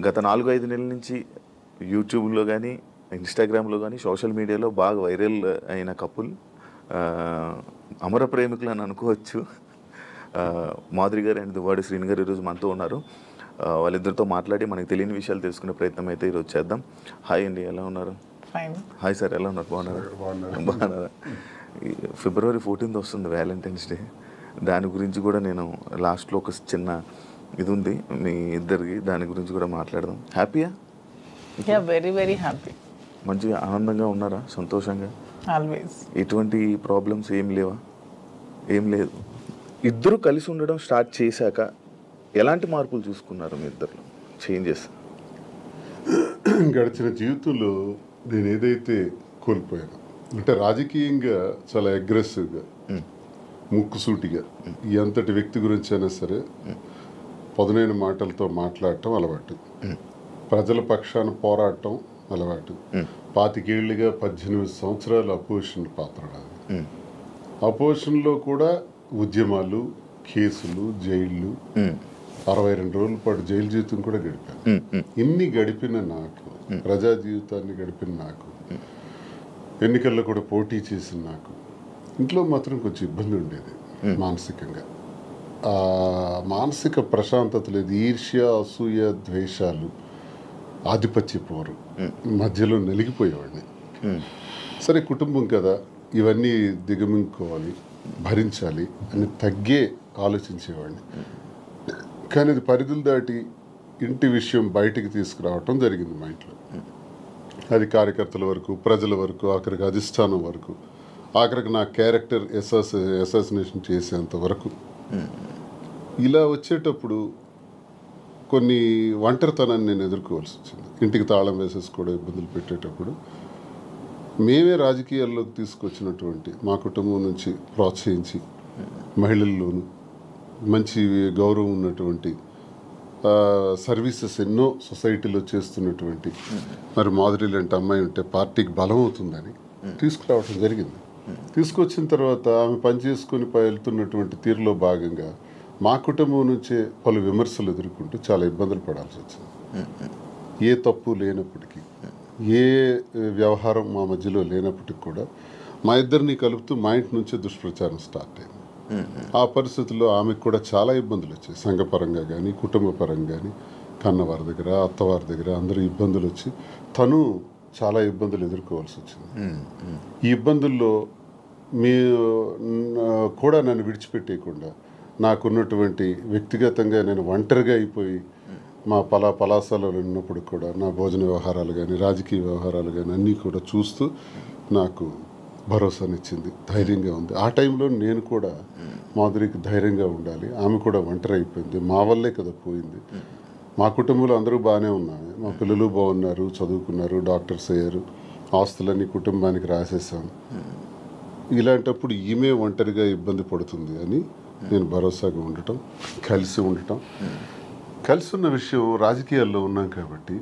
గత 4-5 నెలల నుంచి యూట్యూబ్లో కానీ ఇన్స్టాగ్రామ్లో కానీ సోషల్ మీడియాలో బాగా వైరల్ అయిన కపుల్ అమర ప్రేమికులు అని అనుకోవచ్చు. మాధురి గారు అండ్ దువ్వాడి శ్రీని గారు ఈరోజు మనతో ఉన్నారు. వాళ్ళిద్దరితో మాట్లాడి మనకు తెలియని విషయాలు తెలుసుకునే ప్రయత్నం అయితే ఈరోజు చేద్దాం. హాయ్ అండి, ఎలా ఉన్నారు? హాయ్ సార్, ఎలా ఉన్నారు? బాగున్నారా? February 14th వస్తుంది వ్యాలంటైన్స్ డే. దాని గురించి కూడా నేను లాస్ట్లో ఒక చిన్న ఇది ఉంది మీ ఇద్దరికి, దాని గురించి కూడా మాట్లాడదాం. హ్యాపీయా? Very very happy. మంచిగా ఆనందంగా ఉన్నారా? సంతోషంగా? ఆల్వేస్. ఎటువంటి ప్రాబ్లమ్స్ ఏం లేవా? ఏం లేదు. ఇద్దరు కలిసి ఉండడం స్టార్ట్ చేశాక ఎలాంటి మార్పులు చూసుకున్నారు మీ ఇద్దరు? చేంజెస్ గడిచిన జీవితంలో నేను ఏదైతే కోల్పోయాను అంటే రాజకీయంగా చాలా అగ్రెసివ్గా, ముక్కుసూటిగా ఎంతటి వ్యక్తి గురించి అయినా సరే పదునైన మాటలతో మాట్లాడటం అలవాటు, ప్రజల పక్షాన పోరాటం అలవాటు. 25 ఏళ్ళుగా 18 సంవత్సరాలు అపోజిషన్ పాత్ర నాది. అపోజిషన్లో కూడా ఉద్యమాలు, కేసులు, జైళ్ళు, 62 రోజుల పాటు జైలు జీవితం కూడా గడిపాను. ఇన్ని గడిపిన నాకు, ప్రజా జీవితాన్ని గడిపిన నాకు, ఎన్నికల్లో కూడా పోటీ చేసిన నాకు ఇంట్లో మాత్రం కొంచెం ఇబ్బంది ఉండేది మానసికంగా. మానసిక ప్రశాంతత లేదు. ఈర్ష్య, అసూయ, ద్వేషాలు, ఆధిపత్య పోరు మధ్యలో నలిగిపోయేవాడిని. సరే కుటుంబం కదా, ఇవన్నీ దిగమింగుకోవాలి, భరించాలి అని తగ్గే ఆలోచించేవాడిని. కానీ అది పరిధులు దాటి ఇంటి విషయం బయటికి తీసుకురావటం జరిగింది మా ఇంట్లో. అది కార్యకర్తల వరకు, ప్రజల వరకు, ఆఖరికి అధిష్టానం వరకు, ఆఖరికి నా క్యారెక్టర్ అసాసినేషన్ చేసేంత వరకు. ఇలా వచ్చేటప్పుడు కొన్ని ఒంటరితనాన్ని నేను ఎదుర్కోవాల్సి వచ్చింది. ఇంటికి తాళం వేసేసి కూడా ఇబ్బందులు పెట్టేటప్పుడు మేమే రాజకీయాల్లోకి తీసుకొచ్చినటువంటి మా కుటుంబం నుంచి ప్రోత్సహించి మహిళల్లోనూ మంచి గౌరవం ఉన్నటువంటి సర్వీసెస్ ఎన్నో సొసైటీలో చేస్తున్నటువంటి మరి మాధురి లాంటి అమ్మాయి ఉంటే పార్టీకి బలం అవుతుందని తీసుకురావడం జరిగింది. తీసుకొచ్చిన తర్వాత ఆమె పనిచేసుకొని వెళ్తున్నటువంటి తీరులో భాగంగా మా కుటుంబం నుంచే పలు విమర్శలు ఎదుర్కొంటూ చాలా ఇబ్బందులు పడాల్సి వచ్చింది. ఏ తప్పు లేనప్పటికీ, ఏ వ్యవహారం మా మధ్యలో లేనప్పటికీ కూడా మా ఇద్దరిని కలుపుతూ మా ఇంటి నుంచే దుష్ప్రచారం స్టార్ట్ అయింది. ఆ పరిస్థితుల్లో ఆమెకు కూడా చాలా ఇబ్బందులు వచ్చాయి. సంఘపరంగా కానీ, కుటుంబ పరంగా కానీ, కన్నవారి దగ్గర, అత్తవారి దగ్గర అందరూ ఇబ్బందులు వచ్చి తను చాలా ఇబ్బందులు ఎదుర్కోవాల్సి వచ్చింది. ఈ ఇబ్బందుల్లో మీ కూడా నన్ను విడిచిపెట్టేయకుండా నాకున్నటువంటి వ్యక్తిగతంగా నేను ఒంటరిగా అయిపోయి మా పలాసాలలో ఉన్నప్పుడు కూడా నా భోజన వ్యవహారాలు కానీ, రాజకీయ వ్యవహారాలు కానీ అన్నీ కూడా చూస్తూ నాకు భరోసానిచ్చింది, ధైర్యంగా ఉంది. ఆ టైంలో నేను కూడా మాధురికి ధైర్యంగా ఉండాలి, ఆమె కూడా ఒంటరి అయిపోయింది, మా వల్లే కదా పోయింది. మా కుటుంబంలో అందరూ బాగానే ఉన్నారు, మా పిల్లలు బాగున్నారు, చదువుకున్నారు, డాక్టర్స్ అయ్యారు, ఆస్తులన్నీ కుటుంబానికి రాసేసాను. ఇలాంటప్పుడు ఈమె ఒంటరిగా ఇబ్బంది పడుతుంది అని నేను భరోసాగా ఉండటం, కలిసి ఉండటం. కలిసి ఉన్న విషయం రాజకీయాల్లో ఉన్నాం కాబట్టి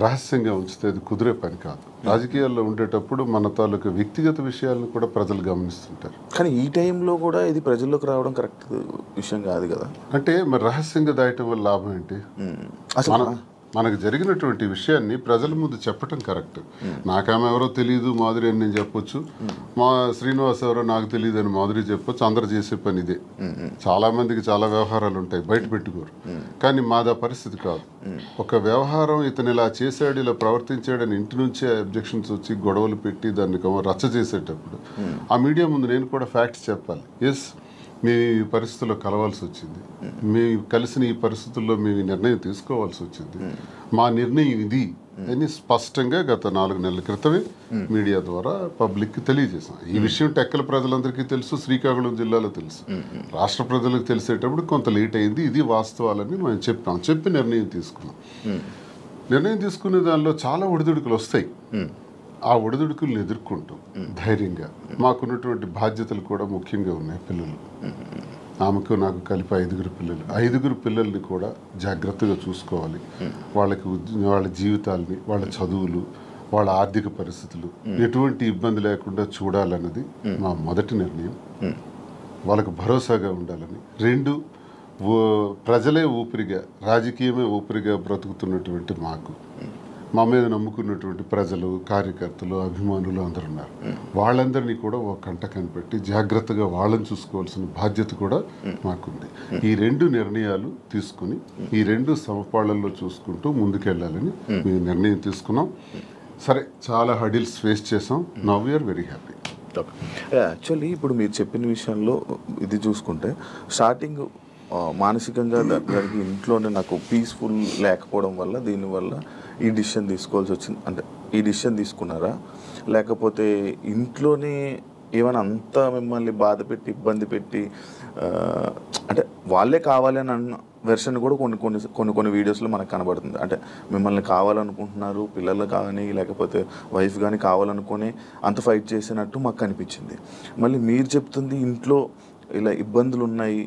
రహస్యంగా ఉంచితే అది కుదిరే పని కాదు. రాజకీయాల్లో ఉండేటప్పుడు మన తాలూకు వ్యక్తిగత విషయాలను కూడా ప్రజలు గమనిస్తుంటారు. కానీ ఈ టైంలో కూడా ఇది ప్రజల్లోకి రావడం కరెక్ట్ విషయం కాదు కదా. అంటే మరి రహస్యంగా దాయటం వల్ల లాభం ఏంటి? మనకు జరిగినటువంటి విషయాన్ని ప్రజల ముందు చెప్పటం కరెక్ట్. నాకు ఆమె ఎవరో తెలియదు మాధురి అని నేను చెప్పొచ్చు, మా శ్రీనివాస్ ఎవరో నాకు తెలియదు అని మాధురి చెప్పొచ్చు. అందరు చేసే పని ఇదే. చాలా మందికి చాలా వ్యవహారాలు ఉంటాయి, బయట పెట్టుకోరు. కానీ మాదా పరిస్థితి కాదు. ఒక వ్యవహారం ఇతను ఇలా చేశాడు, ఇలా ప్రవర్తించాడని ఇంటి నుంచే అబ్జెక్షన్స్ వచ్చి గొడవలు పెట్టి దాన్ని రచ్చ చేసేటప్పుడు ఆ మీడియా ముందు నేను కూడా ఫ్యాక్ట్స్ చెప్పాలి. ఎస్, మేము ఈ పరిస్థితుల్లో కలవాల్సి వచ్చింది, మేము కలిసిన ఈ పరిస్థితుల్లో మేము ఈ నిర్ణయం తీసుకోవాల్సి వచ్చింది, మా నిర్ణయం ఇది అని స్పష్టంగా గత 4 నెలల క్రితమే మీడియా ద్వారా పబ్లిక్కి తెలియజేసాం. ఈ విషయం టెక్కల ప్రజలందరికీ తెలుసు, శ్రీకాకుళం జిల్లాలో తెలుసు, రాష్ట్ర ప్రజలకు తెలిసేటప్పుడు కొంత లేట్ అయింది. ఇది వాస్తవాలని మేము చెప్పి నిర్ణయం తీసుకున్నాం. నిర్ణయం తీసుకునే దానిలో చాలా ఒడిదుడుకులు వస్తాయి. ఆ ఒడిదుడుకులను ఎదుర్కొంటాం ధైర్యంగా. మాకున్నటువంటి బాధ్యతలు కూడా ముఖ్యంగా ఉన్నాయి. పిల్లలు, ఆమెకు నాకు కలిపి 5 పిల్లలు. 5 పిల్లల్ని కూడా జాగ్రత్తగా చూసుకోవాలి. వాళ్ళ జీవితాలని, వాళ్ళ చదువులు, వాళ్ళ ఆర్థిక పరిస్థితులు ఎటువంటి ఇబ్బంది లేకుండా చూడాలన్నది మా మొదటి నిర్ణయం. వాళ్ళకు భరోసాగా ఉండాలని. 2, ప్రజలే ఊపిరిగా, రాజకీయమే ఊపిరిగా బ్రతుకుతున్నటువంటి మాకు, మా మీద నమ్ముకున్నటువంటి ప్రజలు, కార్యకర్తలు, అభిమానులు అందరూ ఉన్నారు. వాళ్ళందరినీ కూడా ఒక కంట కనిపెట్టి జాగ్రత్తగా వాళ్ళని చూసుకోవాల్సిన బాధ్యత కూడా మాకుంది. ఈ 2 నిర్ణయాలు తీసుకుని ఈ 2 సమపాళ్లలో చూసుకుంటూ ముందుకెళ్ళాలని మేము నిర్ణయం తీసుకున్నాం. సరే, చాలా హడిల్స్ ఫేస్ చేసాం. Now we are very happy. Actually ఇప్పుడు మీరు చెప్పిన విషయంలో ఇది చూసుకుంటే స్టార్టింగ్ మానసికంగా దానికి ఇంట్లోనే నాకు పీస్ఫుల్ లేకపోవడం వల్ల దీనివల్ల ఈ డిసిషన్ తీసుకోవాల్సి వచ్చింది. అంటే ఈ డిసిషన్ తీసుకున్నారా, లేకపోతే ఇంట్లోనే ఏమైనా అంతా మిమ్మల్ని బాధ పెట్టి ఇబ్బంది పెట్టి అంటే వాళ్ళే కావాలి అని అన్న వెర్షన్ కూడా కొన్ని వీడియోస్లో మనకు కనబడుతుంది. అంటే మిమ్మల్ని కావాలనుకుంటున్నారు, పిల్లలు కానీ లేకపోతే వైఫ్ కానీ కావాలనుకొని అంత ఫైట్ చేసినట్టు మాకు కనిపించింది. మళ్ళీ మీరు చెప్తుంది ఇంట్లో ఇలా ఇబ్బందులు ఉన్నాయి,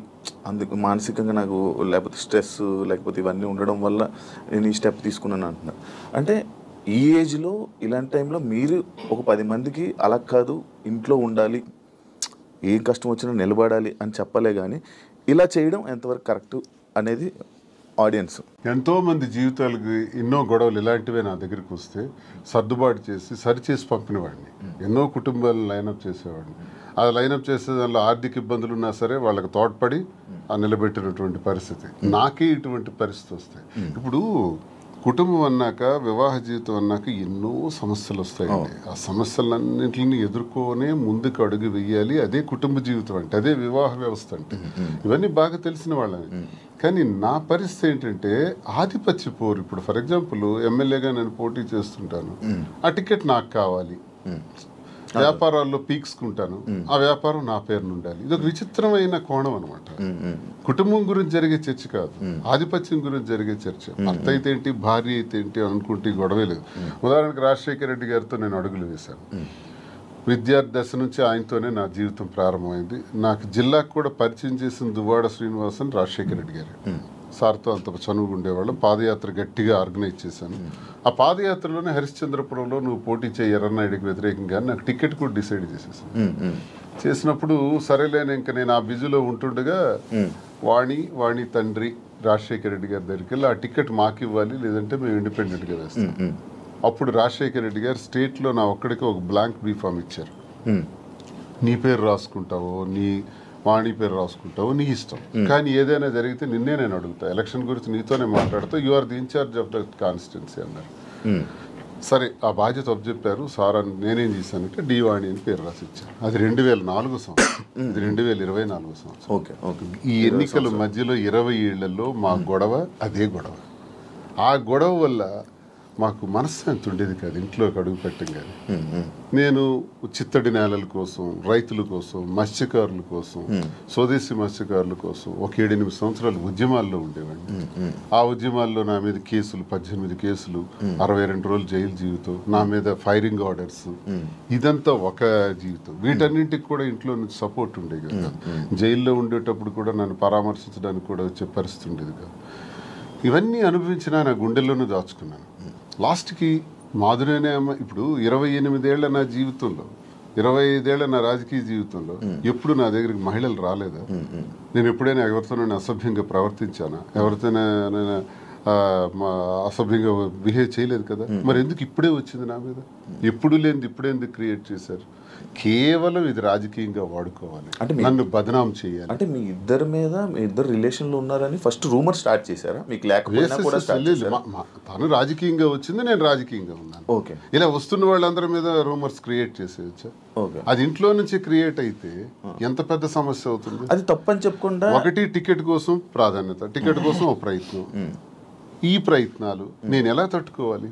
అందుకు మానసికంగా నాకు లేకపోతే స్ట్రెస్ లేకపోతే ఇవన్నీ ఉండడం వల్ల నేను ఈ స్టెప్ తీసుకున్నాను అంటున్నారు. అంటే ఈ ఏజ్లో ఇలాంటి టైంలో మీరు ఒక 10 మందికి అలా కాదు, ఇంట్లో ఉండాలి, ఏం కష్టం వచ్చినా నిలబడాలి అని చెప్పలే, కానీ ఇలా చేయడం ఎంతవరకు కరెక్ట్ అనేది ఆడియన్స్. ఎంతోమంది జీవితాలకి ఎన్నో గొడవలు ఇలాంటివే నా దగ్గరికి వస్తే సర్దుబాటు చేసి సరిచేసి పంపినవాడిని. ఎన్నో కుటుంబాలను లైనప్ చేసేవాడిని. ఆ లైనప్ చేసే దానిలో ఆర్థిక ఇబ్బందులు ఉన్నా సరే వాళ్ళకి తోడ్పడి నిలబెట్టినటువంటి పరిస్థితి. నాకే ఇటువంటి పరిస్థితి వస్తాయి. ఇప్పుడు కుటుంబం అన్నాక, వివాహ జీవితం అన్నాక ఎన్నో సమస్యలు వస్తాయండి. ఆ సమస్యలన్నింటిని ఎదుర్కొనే ముందుకు అడుగు వెయ్యాలి. అదే కుటుంబ జీవితం అంటే, అదే వివాహ వ్యవస్థ అంటే. ఇవన్నీ బాగా తెలిసిన వాళ్ళని. కానీ నా పరిస్థితి ఏంటంటే ఆధిపత్య పోరు. ఇప్పుడు ఫర్ ఎగ్జాంపుల్ ఎమ్మెల్యేగా నేను పోటీ చేస్తుంటాను, ఆ టికెట్ నాకు కావాలి. వ్యాపారాల్లో పీక్స్కుంటాను, ఆ వ్యాపారం నా పేరును ఉండాలి. ఇది ఒక విచిత్రమైన కోణం అనమాట. కుటుంబం గురించి జరిగే చర్చ కాదు, ఆధిపత్యం గురించి జరిగే చర్చ. భర్త అయితే ఏంటి, భార్య అయితే ఏంటి అనుకుంటే గొడవే లేదు. ఉదాహరణకు రాజశేఖర రెడ్డి గారితో నేను అడుగులు వేశాను. విద్యార్థి దశ నుంచి ఆయనతోనే నా జీవితం ప్రారంభమైంది. నాకు జిల్లాకు కూడా పరిచయం చేసిన దువ్వాడ శ్రీనివాసన్ రాజశేఖర రెడ్డి గారు. సార్తో అంత చనువుగా ఉండేవాళ్ళం. పాదయాత్ర గట్టిగా ఆర్గనైజ్ చేశాను. ఆ పాదయాత్రలోనే హరిశ్చంద్రపురంలో నువ్వు పోటీ చేయి ఎర్రన్నాయుడికి వ్యతిరేకంగా నాకు టికెట్ కూడా డిసైడ్ చేసేసాను. చేసినప్పుడు సరేలేని ఇంకా నేను ఆ బిజీలో ఉంటుండగా వాణి తండ్రి రాజశేఖర రెడ్డి గారి దగ్గరికి వెళ్ళి ఆ టికెట్ మాకు ఇవ్వాలి, లేదంటే మేము ఇండిపెండెంట్గా వేస్తాం. అప్పుడు రాజశేఖర రెడ్డి గారు స్టేట్లో నా ఒక్కడికి ఒక బ్లాంక్ బీఫామ్ ఇచ్చారు. నీ పేరు రాసుకుంటావో, నీ వాణి పేరు రాసుకుంటావు, నీ ఇష్టం, కానీ ఏదైనా జరిగితే నిన్నే నేను అడుగుతా, ఎలక్షన్ గురించి నీతోనే మాట్లాడుతూ, you are the incharge of the constituency అన్నారు. సరే, ఆ బాధ్యత అప్పచెప్పారు సార్. అని నేనేం చేశానంటే డి వాణి అని పేరు రాసి ఇచ్చాను. అది 2004 సంవత్సరం, ఇది 2024 సంవత్సరం. ఈ ఎన్నికల మధ్యలో 20 ఏళ్లలో మా గొడవ అదే గొడవ. ఆ గొడవ వల్ల మాకు మనశ్శాంతి ఉండేది కాదు ఇంట్లోకి అడుగు పెట్టంగానే. నేను చిత్తడి నేలల కోసం, రైతుల కోసం, మత్స్యకారుల కోసం, స్వదేశీ మత్స్యకారుల కోసం ఒక 7-8 సంవత్సరాలు ఉద్యమాల్లో ఉండేవాడిని. ఆ ఉద్యమాల్లో నా మీద కేసులు, 18 కేసులు, 62 రోజులు జైలు జీవితం, నా మీద ఫైరింగ్ ఆర్డర్స్, ఇదంతా ఒక జీవితం. వీటన్నింటికి కూడా ఇంట్లో నుంచి సపోర్ట్ ఉండేది కదా. జైల్లో ఉండేటప్పుడు కూడా నన్ను పరామర్శించడానికి కూడా వచ్చే పరిస్థితి ఉండేది కాదు. ఇవన్నీ అనుభవించినా నా గుండెల్లోనూ దాచుకున్నాను. లాస్ట్కి మాధురేనే అమ్మ. ఇప్పుడు 28 ఏళ్ల నా జీవితంలో, 25 ఏళ్ల నా రాజకీయ జీవితంలో ఎప్పుడు నా దగ్గరికి మహిళలు రాలేదా? నేను ఎప్పుడైనా ఎవరితోనైనా అసభ్యంగా ప్రవర్తించానా? ఎవరితోనైనా అసభ్యంగా బిహేవ్ చేయలేదు కదా. మరి ఎందుకు ఇప్పుడే వచ్చింది నా మీద? ఎప్పుడు లేనిది ఇప్పుడే ఎందుకు క్రియేట్ చేశారు? కేవలం ఇది రాజకీయంగా వాడుకోవాలి, అంటే నన్ను బదనాం చేయాలి. అంటే మీ ఇద్దరు మీద, మీ ఇద్దరు రిలేషన్లో ఉన్నారని ఫస్ట్ రూమర్ స్టార్ట్ చేశారా? మీకు లేకపోయినా కూడా తను రాజకీయంగా వచ్చింది, నేను రాజకీయంగా ఉన్నాను. ఓకే, ఇలా వస్తున్న వాళ్ళందరి మీద రూమర్స్ క్రియేట్ చేసేయచ్చా? అది ఇంట్లో నుంచి క్రియేట్ అయితే ఎంత పెద్ద సమస్య అవుతుంది. అది తప్పని చెప్పకుండా ఒకటి టికెట్ కోసం ప్రాధాన్యత, టికెట్ కోసం ఒక ప్రయత్నం. ఈ ప్రయత్నాలు నేను ఎలా తట్టుకోవాలి?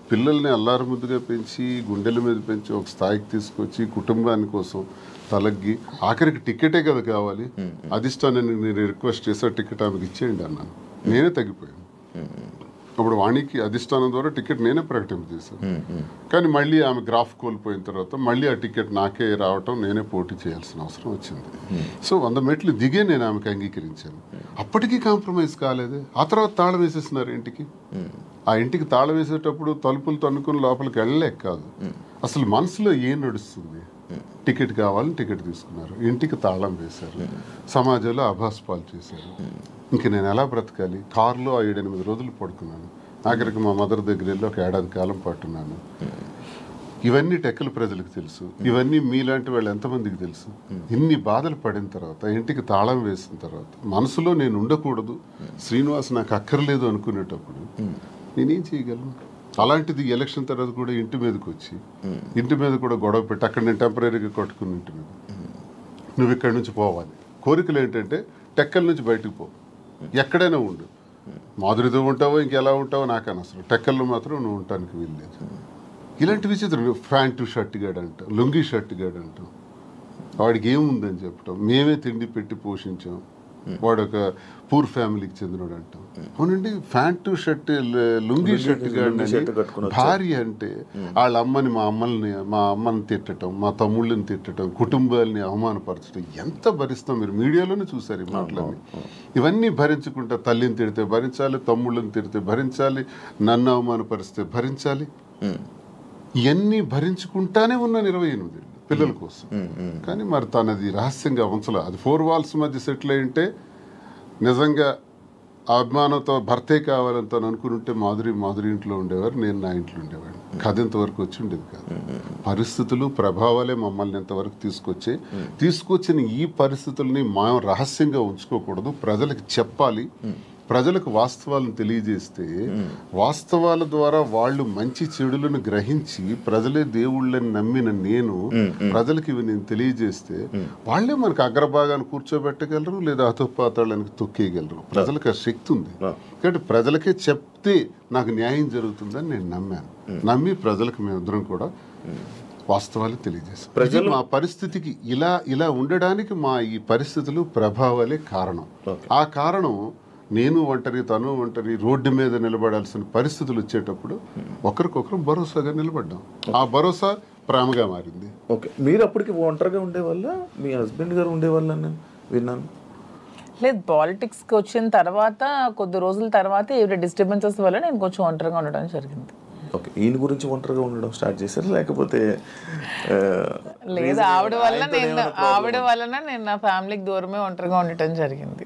పిల్లల్ని అల్లారు ముద్దుగా పెంచి, గుండెల మీద పెంచి, ఒక స్థాయికి తీసుకొచ్చి, కుటుంబాని కోసం తలగ్గి, ఆఖరికి టికెటే కదా కావాలి. అధిష్టానాన్ని నేను రిక్వెస్ట్ చేసా, టికెట్ ఆమెకి ఇచ్చేయండి అన్నాను. నేనే తగ్గిపోయాను. అప్పుడు వాణికి అధిష్టానం ద్వారా టికెట్ నేనే ప్రకటింపజేశాను. కానీ మళ్ళీ ఆమె గ్రాఫ్ కోల్పోయిన తర్వాత మళ్ళీ ఆ టికెట్ నాకే రావటం, నేనే పోటీ చేయాల్సిన అవసరం వచ్చింది. సో 100 మెట్లు దిగే నేను ఆమెకు అంగీకరించాను. అప్పటికీ కాంప్రమైజ్ కాలేదే. ఆ తర్వాత తాళం వేసేస్తున్నారు ఇంటికి. ఆ ఇంటికి తాళం వేసేటప్పుడు తలుపులు తన్నుకుని లోపలికి వెళ్ళలేక కాదు, అసలు మనసులో ఏం నడుస్తుంది? టికెట్ కావాలని టికెట్ తీసుకున్నారు, ఇంటికి తాళం వేశారు, సమాజంలో అభాస్పాలు చేశారు. ఇంక నేను ఎలా బ్రతకాలి? కారులో 7-8 రోజులు పడుకున్నాను. ఆఖరికి మా మదర్ దగ్గర వెళ్ళి ఒక ఏడాది కాలం పట్టున్నాను. ఇవన్నీ టెక్కల ప్రజలకు తెలుసు, ఇవన్నీ మీలాంటి వాళ్ళు ఎంతమందికి తెలుసు? ఇన్ని బాధలు పడిన తర్వాత, ఇంటికి తాళం వేసిన తర్వాత, మనసులో నేను ఉండకూడదు, శ్రీనివాస్ నాకు అక్కర్లేదు అనుకునేటప్పుడు నేనేం చేయగలను? అలాంటిది ఎలక్షన్ తర్వాత కూడా ఇంటి మీదకి వచ్చి ఇంటి మీద కూడా గొడవ పెట్టి అక్కడ నేను టెంపరీగా కొట్టుకుని ఇంటి మీద నువ్వు ఇక్కడి నుంచి పోవాలి. కోరికలు ఏంటంటే టెక్కల నుంచి బయటకు పో, ఎక్కడైనా ఉండు, మాధురితో ఉంటావో ఇంకెలా ఉంటావో నాకు అనవసరం, టెక్కల్లో మాత్రం నువ్వు ఉండటానికి వీల్లేదు. ఇలాంటి విచిత్రం. ప్యాంటు షర్ట్ గాడు అంటాం, లుంగీ షర్ట్ గాడు అంటాం, వాడికి ఏముందని చెప్పటం, మేమే తిండి పెట్టి పోషించాం, వాడు ఒక పూర్ ఫ్యామిలీకి చెందినవాడు అంటాం. అవునండి, ప్యాంటు షర్ట్ లుంగీ షర్ట్ గాడు భార్య అంటే వాళ్ళ అమ్మని మా అమ్మని తిట్టడం, మా తమ్ముళ్ళని తిట్టడం, కుటుంబాలని అవమానపరచడం ఎంత భరిస్తాం? మీరు మీడియాలోనే చూసారు ఈ మాటలని. ఇవన్నీ భరించుకుంటా తల్లిని తిడితే భరించాలి, తమ్ముళ్ళని తిడితే భరించాలి, నన్ను అవమానపరిస్తే భరించాలి. ఇవన్నీ భరించుకుంటానే ఉన్నాను 28 ఏళ్ళు పిల్లల కోసం. కానీ మరి తనది రహస్యంగా ఉంచలే. అది 4 walls మధ్య సెటిల్ అయి ఉంటే నిజంగా ఆ అభిమానంతో భర్తే కావాలని తను అనుకుని ఉంటే మాధురి ఇంట్లో ఉండేవారు, నేను నా ఇంట్లో ఉండేవాడిని. కథ ఇంతవరకు వచ్చి ఉండేది కాదు. పరిస్థితులు ప్రభావాలే మమ్మల్ని ఇంతవరకు తీసుకొచ్చిన ఈ పరిస్థితుల్ని మనం రహస్యంగా ఉంచుకోకూడదు, ప్రజలకు చెప్పాలి. ప్రజలకు వాస్తవాలను తెలియజేస్తే వాస్తవాల ద్వారా వాళ్ళు మంచి చెడులను గ్రహించి ప్రజలే దేవుళ్ళని నమ్మిన నేను ప్రజలకు ఇవి నేను తెలియజేస్తే వాళ్ళే మనకు అగ్రభాగాన్ని కూర్చోబెట్టగలరు, లేదా అతోపాతాళానికి తొక్కేయగలరు. ప్రజలకు ఆ శక్తి ఉంది. కాబట్టి ప్రజలకే చెప్తే నాకు న్యాయం జరుగుతుందని నేను నమ్మి ప్రజలకు మేమిద్దరం కూడా వాస్తవాలు తెలియజేస్తాం. ప్రజలు మా పరిస్థితికి ఇలా ఉండడానికి మా ఈ పరిస్థితులు ప్రభావాలే కారణం. ఆ కారణం నేను ఒంటరి, తను ఒంటరి, రోడ్డు మీద నిలబడాల్సిన పరిస్థితులు వచ్చేటప్పుడు ఒకరికొకరు భరోసాగా నిలబడ్డాం. ఆ భరోసా ప్రేమగా మారింది. ఓకే, మీరు అప్పటికి ఒంటరిగా ఉండేవాళ్ళ, మీ హస్బెండ్ గారు ఉండేవాళ్ళని విన్నాను. లేదు, పాలిటిక్స్కి వచ్చిన తర్వాత కొద్ది రోజుల తర్వాత ఈవిడ డిస్టర్బెన్సెస్ వల్ల నేను కొంచెం ఒంటరిగా ఉండడం జరిగింది. ఓకే, ఈయన గురించి ఒంటరిగా ఉండడం స్టార్ట్ చేశారు, లేకపోతే లేదు ఆవిడ వలన నేను నా ఫ్యామిలీకి దూరమే ఒంటరిగా ఉండటం జరిగింది.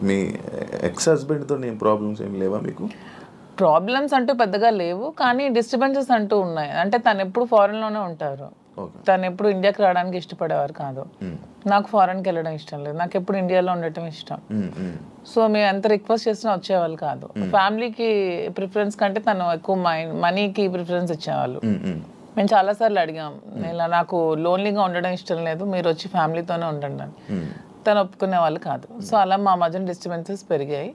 మీ ఎక్స్ హస్బెండ్తో ఏం ప్రాబ్లమ్స్ ఏం లేవా మీకు? ప్రాబ్లమ్స్ అంటూ పెద్దగా లేవు, కానీ డిస్టర్బెన్సెస్ అంటూ ఉన్నాయి. అంటే తను ఎప్పుడు ఫారెన్లోనే ఉంటారు, తను ఎప్పుడు ఇండియాకి రావడానికి ఇష్టపడేవారు కాదు. నాకు ఫారెన్కి వెళ్ళడం ఇష్టం లేదు, నాకు ఎప్పుడు ఇండియాలో ఉండటం ఇష్టం. సో మేము ఎంత రిక్వెస్ట్ చేసినా వచ్చేవాళ్ళు కాదు. ఫ్యామిలీకి ప్రిఫరెన్స్ కంటే తను ఎక్కువ మనీకి ప్రిఫరెన్స్ ఇచ్చేవాళ్ళు. మేము చాలాసార్లు అడిగాం, ఇలా నాకు లోన్లీగా ఉండడం ఇష్టం లేదు, మీరు వచ్చి ఫ్యామిలీతోనే ఉండండి అని. తను ఒప్పుకునే వాళ్ళు కాదు. సో అలా మా మధ్యన డిస్టర్బెన్సెస్ పెరిగాయి.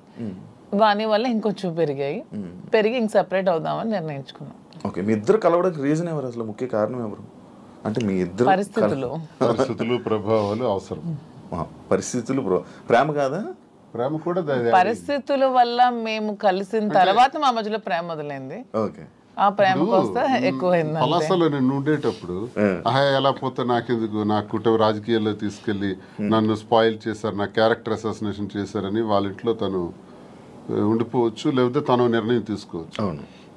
వాని వల్ల ఇంకొంచెం పెరిగి ఇంక సెపరేట్ అవుదామని నిర్ణయించుకున్నాం. ఓకే, మీ ఇద్దరు కలవడానికి రీజన్ ఎవరు, అసలు ముఖ్య కారణం ఎవరు? అంటే మీ ఇద్దరు పరిస్థితులు ప్రభావాలు అవసరం. పరిస్థితులు ప్రేమ కాదా? ప్రేమ కూడా పరిస్థితుల వల్ల మేము కలిసిన తర్వాత మా మధ్యలో ప్రేమ మొదలైంది. ఓకే, ఆ ప్రేమ కోస్తా ఎక్కువైంది. పలాసలో నేను ఉండేటప్పుడు ఎలా పోతే నాకెందుకు, నా కుటుంబ రాజకీయాల్లో తీసుకెళ్లి నన్ను స్పాయిల్ చేశారు, నా క్యారెక్టర్ అసాసినేషన్ చేశారని వాళ్ళ ఇంట్లో తను ఉండిపోవచ్చు, లేకపోతే తను నిర్ణయం తీసుకోవచ్చు.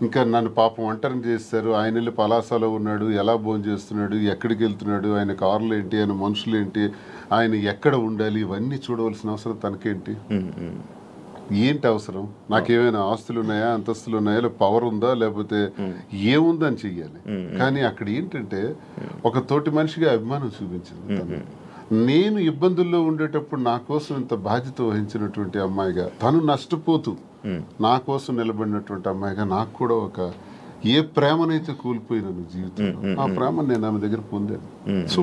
ఇంకా నన్ను పాపం ఒంటరిని చేస్తారు, ఆయన వెళ్ళి పలాసలో ఉన్నాడు, ఎలా భోజనం చేస్తున్నాడు, ఎక్కడికి వెళ్తున్నాడు, ఆయన కార్లు ఏంటి, ఆయన మనుషులు ఏంటి, ఆయన ఎక్కడ ఉండాలి, ఇవన్నీ చూడవలసిన అవసరం తనకేంటి? ఏంటి అవసరం? నాకేమైనా ఆస్తులు ఉన్నాయా, అంతస్తులు ఉన్నాయా, లేదా పవర్ ఉందా, లేకపోతే ఏముందని చెయ్యాలి. కానీ అక్కడ ఏంటంటే ఒక తోటి మనిషిగా అభిమానం చూపించింది తను. నేను ఇబ్బందుల్లో ఉండేటప్పుడు నా కోసం ఇంత బాధ్యత వహించినటువంటి అమ్మాయిగా, తను నష్టపోతూ నా కోసం నిలబడినటువంటి అమ్మాయిగా నాకు కూడా ఒక ఏ ప్రేమనైతే కోల్పోయినాను జీవితంలో, ఆ ప్రేమ నేను ఆమె దగ్గర పొందాను. సో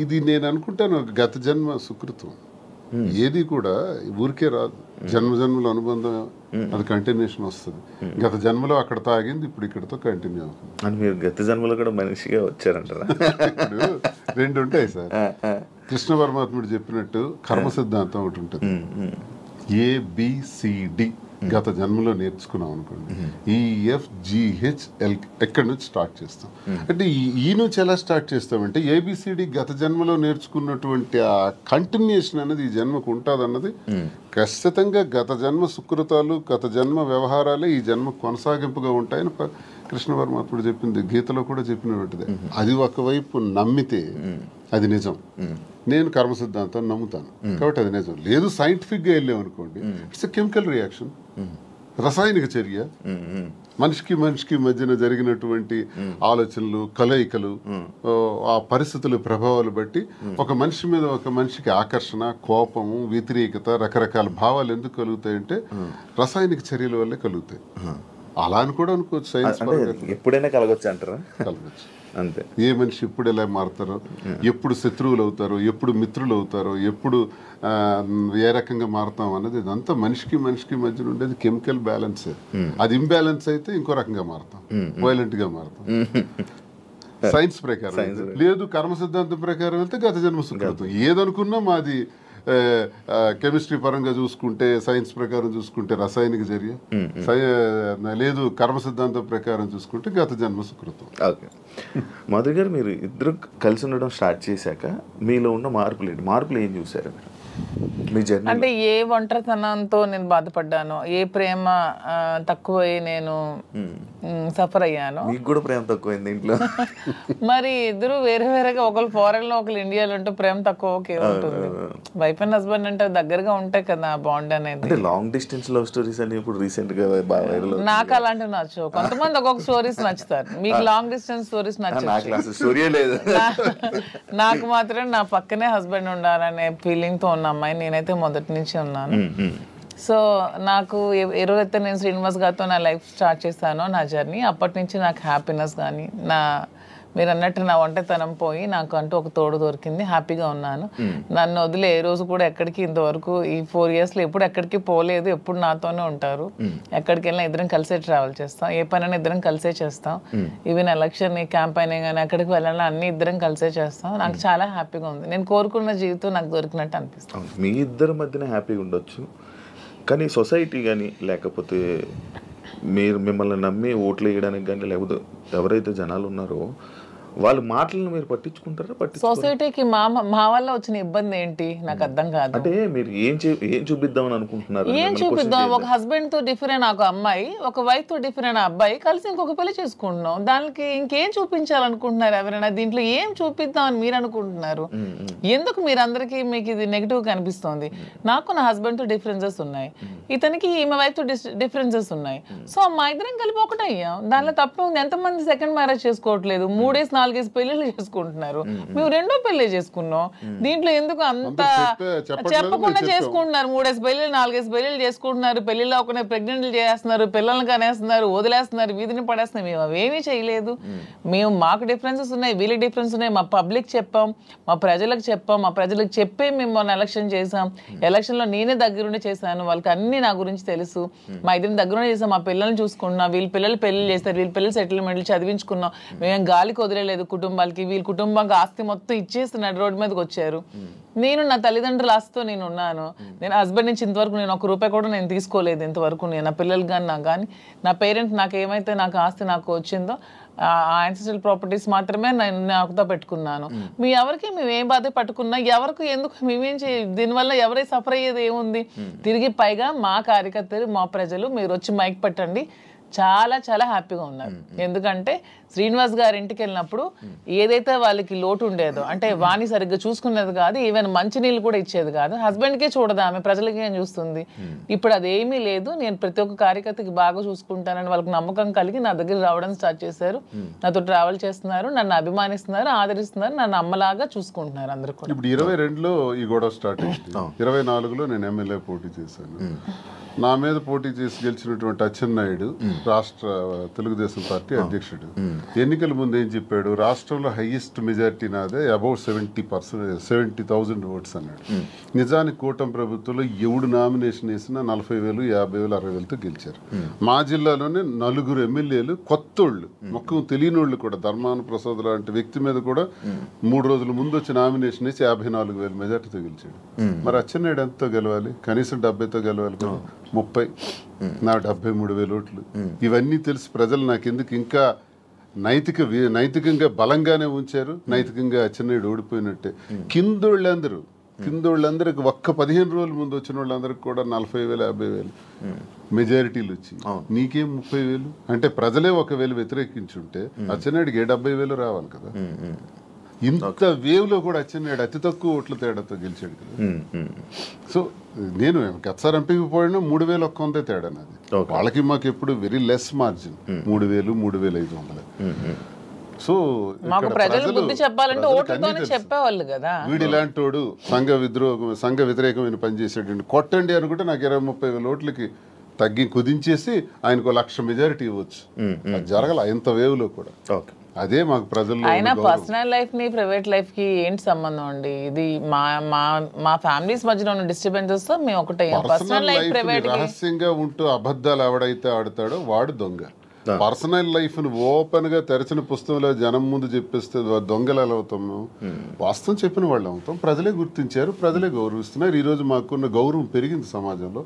ఇది నేను అనుకుంటాను గత జన్మ సుకృతం. ఏది కూడా ఊరికే రాదు, జన్మజన్మల అనుబంధం, అది కంటిన్యూషన్ వస్తుంది. గత జన్మలో అక్కడ తాగింది, ఇప్పుడు ఇక్కడతో కంటిన్యూ అవుతుంది. అని మీరు గత జన్మలో కూడా మనిషిగా వచ్చారంటారా? ఇప్పుడు 2 ఉంటాయి సార్. కృష్ణ పరమాత్ముడు చెప్పినట్టు కర్మ సిద్ధాంతం ఒకటి ఉంటుంది. ABCD గత జన్మలో నేర్చుకున్నాం అనుకోండి, EFGHL ఎక్కడి నుంచి స్టార్ట్ చేస్తాం. అంటే ఈ నుంచి ఎలా స్టార్ట్ చేస్తామంటే ABCD గత జన్మలో నేర్చుకున్నటువంటి ఆ కంటిన్యూషన్ అనేది ఈ జన్మకు ఉంటుంది అన్నది ఖచ్చితంగా గత జన్మ సుకృతాలు, గత జన్మ వ్యవహారాలే ఈ జన్మ కొనసాగింపుగా ఉంటాయని కృష్ణ పరమాత్ముడు చెప్పింది గీతలో కూడా చెప్పినటువంటిదే. అది ఒకవైపు నమ్మితే అది నిజం. నేను కర్మ సిద్ధాంతాన్ని నమ్ముతాను కాబట్టి అది నిజం. లేదు సైంటిఫిక్గా వెళ్ళామనుకోండి, ఇట్స్ ఎ కెమికల్ రియాక్షన్, రసాయనిక చర్య. మనిషికి మధ్యన జరిగినటువంటి ఆలోచనలు, కలయికలు, ఆ పరిస్థితుల ప్రభావాలు బట్టి ఒక మనిషి మీద ఒక మనిషికి ఆకర్షణ, కోపము, వ్యతిరేకత, రకరకాల భావాలు ఎందుకు కలుగుతాయంటే రసాయనిక చర్యల వల్లే కలుగుతాయి. అలా అని కూడా అనుకోవచ్చు. సైన్స్ ఎప్పుడైనా కలగొచ్చు అంటారా? కలగచ్చు అంతే. ఏ మనిషి ఎప్పుడు ఎలా మారుతారో, ఎప్పుడు శత్రువులు అవుతారో, ఎప్పుడు మిత్రులు అవుతారో, ఎప్పుడు ఏ రకంగా మారుతాం అన్నది ఇదంతా మనిషికి మధ్యన ఉండేది కెమికల్ బ్యాలెన్సే. అది ఇంబ్యాలెన్స్ అయితే ఇంకో రకంగా మారుతాం, వైలెంట్ గా మారుతాం. సైన్స్ ప్రకారం లేదు, కర్మ సిద్ధాంతం ప్రకారం వెళ్తే గత జన్మ సుకృతం. ఏదనుకున్నా మాది కెమిస్ట్రీ పరంగా చూసుకుంటే, సైన్స్ ప్రకారం చూసుకుంటే రసాయనిక చర్య, లేదు కర్మ సిద్ధాంతం ప్రకారం చూసుకుంటే గత జన్మ సుకృతం. ఓకే మాధురి గారు, మీరు ఇద్దరు కలిసి ఉండడం స్టార్ట్ చేశాక మీలో ఉన్న మార్పులు ఏం చూసారు మీ జర్నీ? అంటే ఏ ఒంటరితనంతో నేను బాధపడ్డానో, ఏ ప్రేమ తక్కువై నేను సఫర్ అయ్యాను. మీకు కూడా ప్రేమ తక్కువైంది ఇంట్లో? మరి ఇద్దరు వేరే వేరేగా, ఒకరు ఫారెన్ లో ఒకరు ఇండియాలో ఉంటే ప్రేమ తక్కువ ఓకే ఉంటుంది. వైఫ్ అండ్ హస్బెండ్ అంటే దగ్గరగా ఉంటాయి కదా బాండ్ అనేది. లాంగ్ డిస్టెన్స్ లవ్ స్టోరీస్ అని ఇప్పుడు రీసెంట్ గా నాకు అలాంటివి నచ్చు. కొంతమంది ఒక్కొక్క స్టోరీస్ నచ్చుతారు. మీకు లాంగ్ డిస్టెన్స్ స్టోరీస్ నచ్చు. స్టోరీ లేదు. నాకు మాత్రం నా పక్కనే హస్బెండ్ ఉండాలనే ఫీలింగ్ తో ఉన్న అమ్మాయి నేనైతే మొదటి నుంచి ఉన్నాను. సో నాకు ఎవరైతే నేను శ్రీనివాస్ గారితో నా లైఫ్ స్టార్ట్ చేశానో, నా జర్నీ, అప్పటి నుంచి నాకు హ్యాపీనెస్ కానీ, మీరు అన్నట్టు నా ఒంటరితనం పోయి నాకు అంటూ ఒక తోడు దొరికింది. హ్యాపీగా ఉన్నాను. నన్ను వదిలే ఏ రోజు కూడా ఎక్కడికి ఇంతవరకు ఈ 4 years లో ఎప్పుడు ఎక్కడికి పోలేదు. ఎప్పుడు నాతోనే ఉంటారు. ఎక్కడికి వెళ్ళినా ఇద్దరం కలిసే ట్రావెల్ చేస్తాం. ఏ పనైనా ఇద్దరం కలిసే చేస్తాం. ఈవెన్ ఎలక్షన్ క్యాంపెయినింగ్ కానీ ఎక్కడికి వెళ్ళాలని అన్ని ఇద్దరం కలిసే చేస్తాం. నాకు చాలా హ్యాపీగా ఉంది. నేను కోరుకున్న జీవితం నాకు దొరికినట్టు అనిపిస్తుంది. మీ ఇద్దరి మధ్యన హ్యాపీగా ఉండొచ్చు, కానీ సొసైటీ కానీ లేకపోతే మిమ్మల్ని నమ్మి ఓట్లు వేయడానికి కానీ, లేకపోతే ఎవరైతే జనాలు ఉన్నారో వాళ్ళ మాటలను మీరు పట్టించుకుంటారా? సొసైటీకి మా వల్ల వచ్చిన ఇబ్బంది ఏంటి నాకు అర్థం కాదు. అంటే మీరు ఏం చూపిద్దామని అనుకుంటున్నారు? ఏం చూపిద్దాం? ఒక హస్బెండ్ తో డిఫరెంట్ ఒక అమ్మాయి, ఒక వైఫ్ తో డిఫరెంట్ అబ్బాయి కలిసి ఇంకొక పెళ్లి చేసుకుంటున్నాం. దానికి ఇంకేం చూపించాలనుకుంటున్నారు ఎవరైనా? దీంట్లో ఏం చూపిద్దాం అని మీరు అనుకుంటున్నారు? ఎందుకు మీరు అందరికీ మీకు ఇది నెగిటివ్ కనిపిస్తుంది? నాకు నా హస్బెండ్ తో డిఫరెన్సెస్ ఉన్నాయి, ఇతనికి ఈమె వైఫ్ తో డిఫరెన్సెస్ ఉన్నాయి. సో మా ఇద్దరం కలిపి ఒకటే అయ్యాం. దానిలో తప్ప ఉంది. ఎంతమంది సెకండ్ మ్యారేజ్ చేసుకోవట్లేదు, 3-4 పెళ్లిళ్ళు చేసుకుంటున్నారు. మేము 2వ పెళ్లి చేసుకున్నాం. దీంట్లో ఎందుకు అంత చెప్పకుండా చేసుకుంటున్నారు? 3 పెళ్లిళ్ళు 4 పెళ్లిళ్ళు చేసుకుంటున్నారు. పెళ్లిలో ఒకనే ప్రెగ్నెంట్లు చేస్తున్నారు, పిల్లల్ని కనేస్తున్నారు, వదిలేస్తున్నారు, వీధిని పడేస్తున్నారు. మేము అవేమీ చేయలేదు. మాకు డిఫరెన్సెస్ ఉన్నాయి, వీళ్ళకి డిఫరెన్స్ ఉన్నాయి. మా పబ్లిక్ చెప్పాం, మా ప్రజలకు చెప్పాం, మా ప్రజలకు చెప్పే మేము మొన్న ఎలక్షన్ చేసాం. ఎలక్షన్లో నేనే దగ్గరుండి చేశాను. వాళ్ళకి అన్ని నా గురించి తెలుసు. మా ఇద్దరిని దగ్గరుండి చేసాం. మా పిల్లల్ని చూసుకున్నాం. వీళ్ళ పిల్లలు పెళ్లి చేస్తారు, వీళ్ళ పిల్లలు సెటిల్మెంట్లు చదివించుకున్నాం. మేము గాలికి వదిలేదు కుటుంబాలకి. వీళ్ళ కుటుంబానికి ఆస్తి మొత్తం ఇచ్చేస్తున్నాడు, రోడ్డు మీదకి వచ్చారు. నేను నా తల్లిదండ్రుల ఆస్తితో నేను ఉన్నాను. నేను హస్బెండ్ నుంచి ఇంతవరకు నేను ₹1 కూడా నేను తీసుకోలేదు ఇంతవరకు. నేను నా పిల్లలు కానీ నాకు కానీ నా పేరెంట్స్ నాకు ఏమైతే నాకు ఆస్తి నాకు వచ్చిందో ఆ యాన్సిస్ట్రల్ ప్రాపర్టీస్ మాత్రమే నేను నాకుతో పెట్టుకున్నాను. ఎవరికి మేము ఏం బాధ పట్టుకున్నా, ఎవరికి ఎందుకు మేమేం దీనివల్ల ఎవరై సఫర్ అయ్యేది ఏముంది? తిరిగి పైగా మా కార్యకర్తలు, మా ప్రజలు మీరు వచ్చి మైక్ పెట్టండి, చాలా చాలా హ్యాపీగా ఉన్నారు. ఎందుకంటే శ్రీనివాస్ గారి ఇంటికి వెళ్ళినప్పుడు ఏదైతే వాళ్ళకి లోటు ఉండేదో, అంటే వాణి సరిగ్గా చూసుకునేది కాదు, ఈవెన్ మంచినీళ్ళు కూడా ఇచ్చేది కాదు. హస్బెండ్కే చూడదు ఆమె, ప్రజలకి ఏం చూస్తుంది. ఇప్పుడు అదేమీ లేదు. నేను ప్రతి ఒక్క కార్యకర్తకి బాగా చూసుకుంటానని వాళ్ళకి నమ్మకం కలిగి నా దగ్గర రావడం స్టార్ట్ చేశారు. నాతో ట్రావెల్ చేస్తున్నారు, నన్ను అభిమానిస్తున్నారు, ఆదరిస్తున్నారు, నన్ను అమ్మలాగా చూసుకుంటున్నారు అందరూ కూడా. ఇప్పుడు 22లో ఈ గొడవ స్టార్ట్ అయింది. 24లో నేను ఎమ్మెల్యే పోటీ చేశాను. నా మీద పోటీ చేసి గెలిచినటువంటి అచ్చెన్నాయుడు రాష్ట్ర తెలుగుదేశం పార్టీ అధ్యక్షుడు ఎన్నికల ముందు ఏం చెప్పాడు? రాష్ట్రంలో హైయెస్ట్ మెజారిటీ నాదే, అబౌట్ 70,000 ఓట్స్ అన్నాడు. నిజానికి కూటమి ప్రభుత్వంలో ఎవడు నామినేషన్ వేసినా 40,000, 50,000, 60,000తో గెలిచారు. మా జిల్లాలోనే 4 ఎమ్మెల్యేలు కొత్తోళ్ళు, మొక్కం తెలియనోళ్ళు కూడా, ధర్మాన ప్రసాద్ లాంటి వ్యక్తి మీద కూడా 3 రోజుల ముందు వచ్చి నామినేషన్ వేసి 54,000 మెజార్టీతో గెలిచాడు. మరి అచ్చెన్నాయుడు ఎంతతో గెలవాలి? కనీసం 70తో గెలవాలి కదా. 30, నా 73,000 ఓట్లు. ఇవన్నీ తెలిసి ప్రజలు నాకెందుకు ఇంకా నైతికంగా బలంగానే ఉంచారు. నైతికంగా అచ్చెన్నాయుడు ఓడిపోయినట్టే. కిందోళ్ళందరూ కింద వాళ్ళందరికి ఒక్క 15 రోజుల ముందు వచ్చిన వాళ్ళందరికి కూడా 40,000 50,000 మెజారిటీలు వచ్చి నీకేం 30,000 అంటే ప్రజలే 1,000 వ్యతిరేకించుంటే అచ్చెన్నాయుడికి 70,000 రావాలి కదా. ఇంత వేవ్ లో కూడా అచ్చెన్నాయుడు అతి తక్కువ ఓట్ల తేడాతో గెలిచాడు కదా. సో నేను గతసారి ఎంపీకి పోయినా 3,000 ఒక్క వందే తేడా నాది. వాళ్ళకి మాకు ఎప్పుడు వెరీ లెస్ మార్జిన్ 3,000 3,500. సో మాకు ప్రజలు బుద్ధి చెప్పాలంటే ఓట్లతోనే చెప్పేవాళ్ళు కదా. వీడి ఇలాంటోడు సంఘ వ్యతిరేకమైన పని చేసాడు కొట్టండి అనుకుంటే నాకు 20-30,000 ఓట్లకి తగ్గి కుదించేసి ఆయనకు 1,00,000 మెజారిటీ ఇవ్వచ్చు. అది జరగల ఇంత వేవ్ లో కూడా. అదే మాకు ప్రజల్లో. అయినా పర్సనల్ లైఫ్ ని ప్రైవేట్ లైఫ్ కి ఏంటి సంబంధం అండి? ఇది మా ఫ్యామిలీస్ మధ్యలో ఉన్న డిస్టర్బెన్సెస్ తో మేము ఒకటే. పర్సనల్ లైఫ్ ప్రైవేట్ రహస్యంగా ఉంటూ అబద్ధాలు ఎవడైతే ఆడతాడో వాడు దొంగ. పర్సనల్ లైఫ్ ను ఓపెన్ గా తెరచిన పుస్తకంలో జనం ముందు చెప్పేస్తే దొంగలు ఎలా అవుతాం? వాస్తవం చెప్పిన వాళ్ళు అవుతాం. ప్రజలే గుర్తించారు, ప్రజలే గౌరవిస్తున్నారు. ఈ రోజు మాకున్న గౌరవం పెరిగింది సమాజంలో.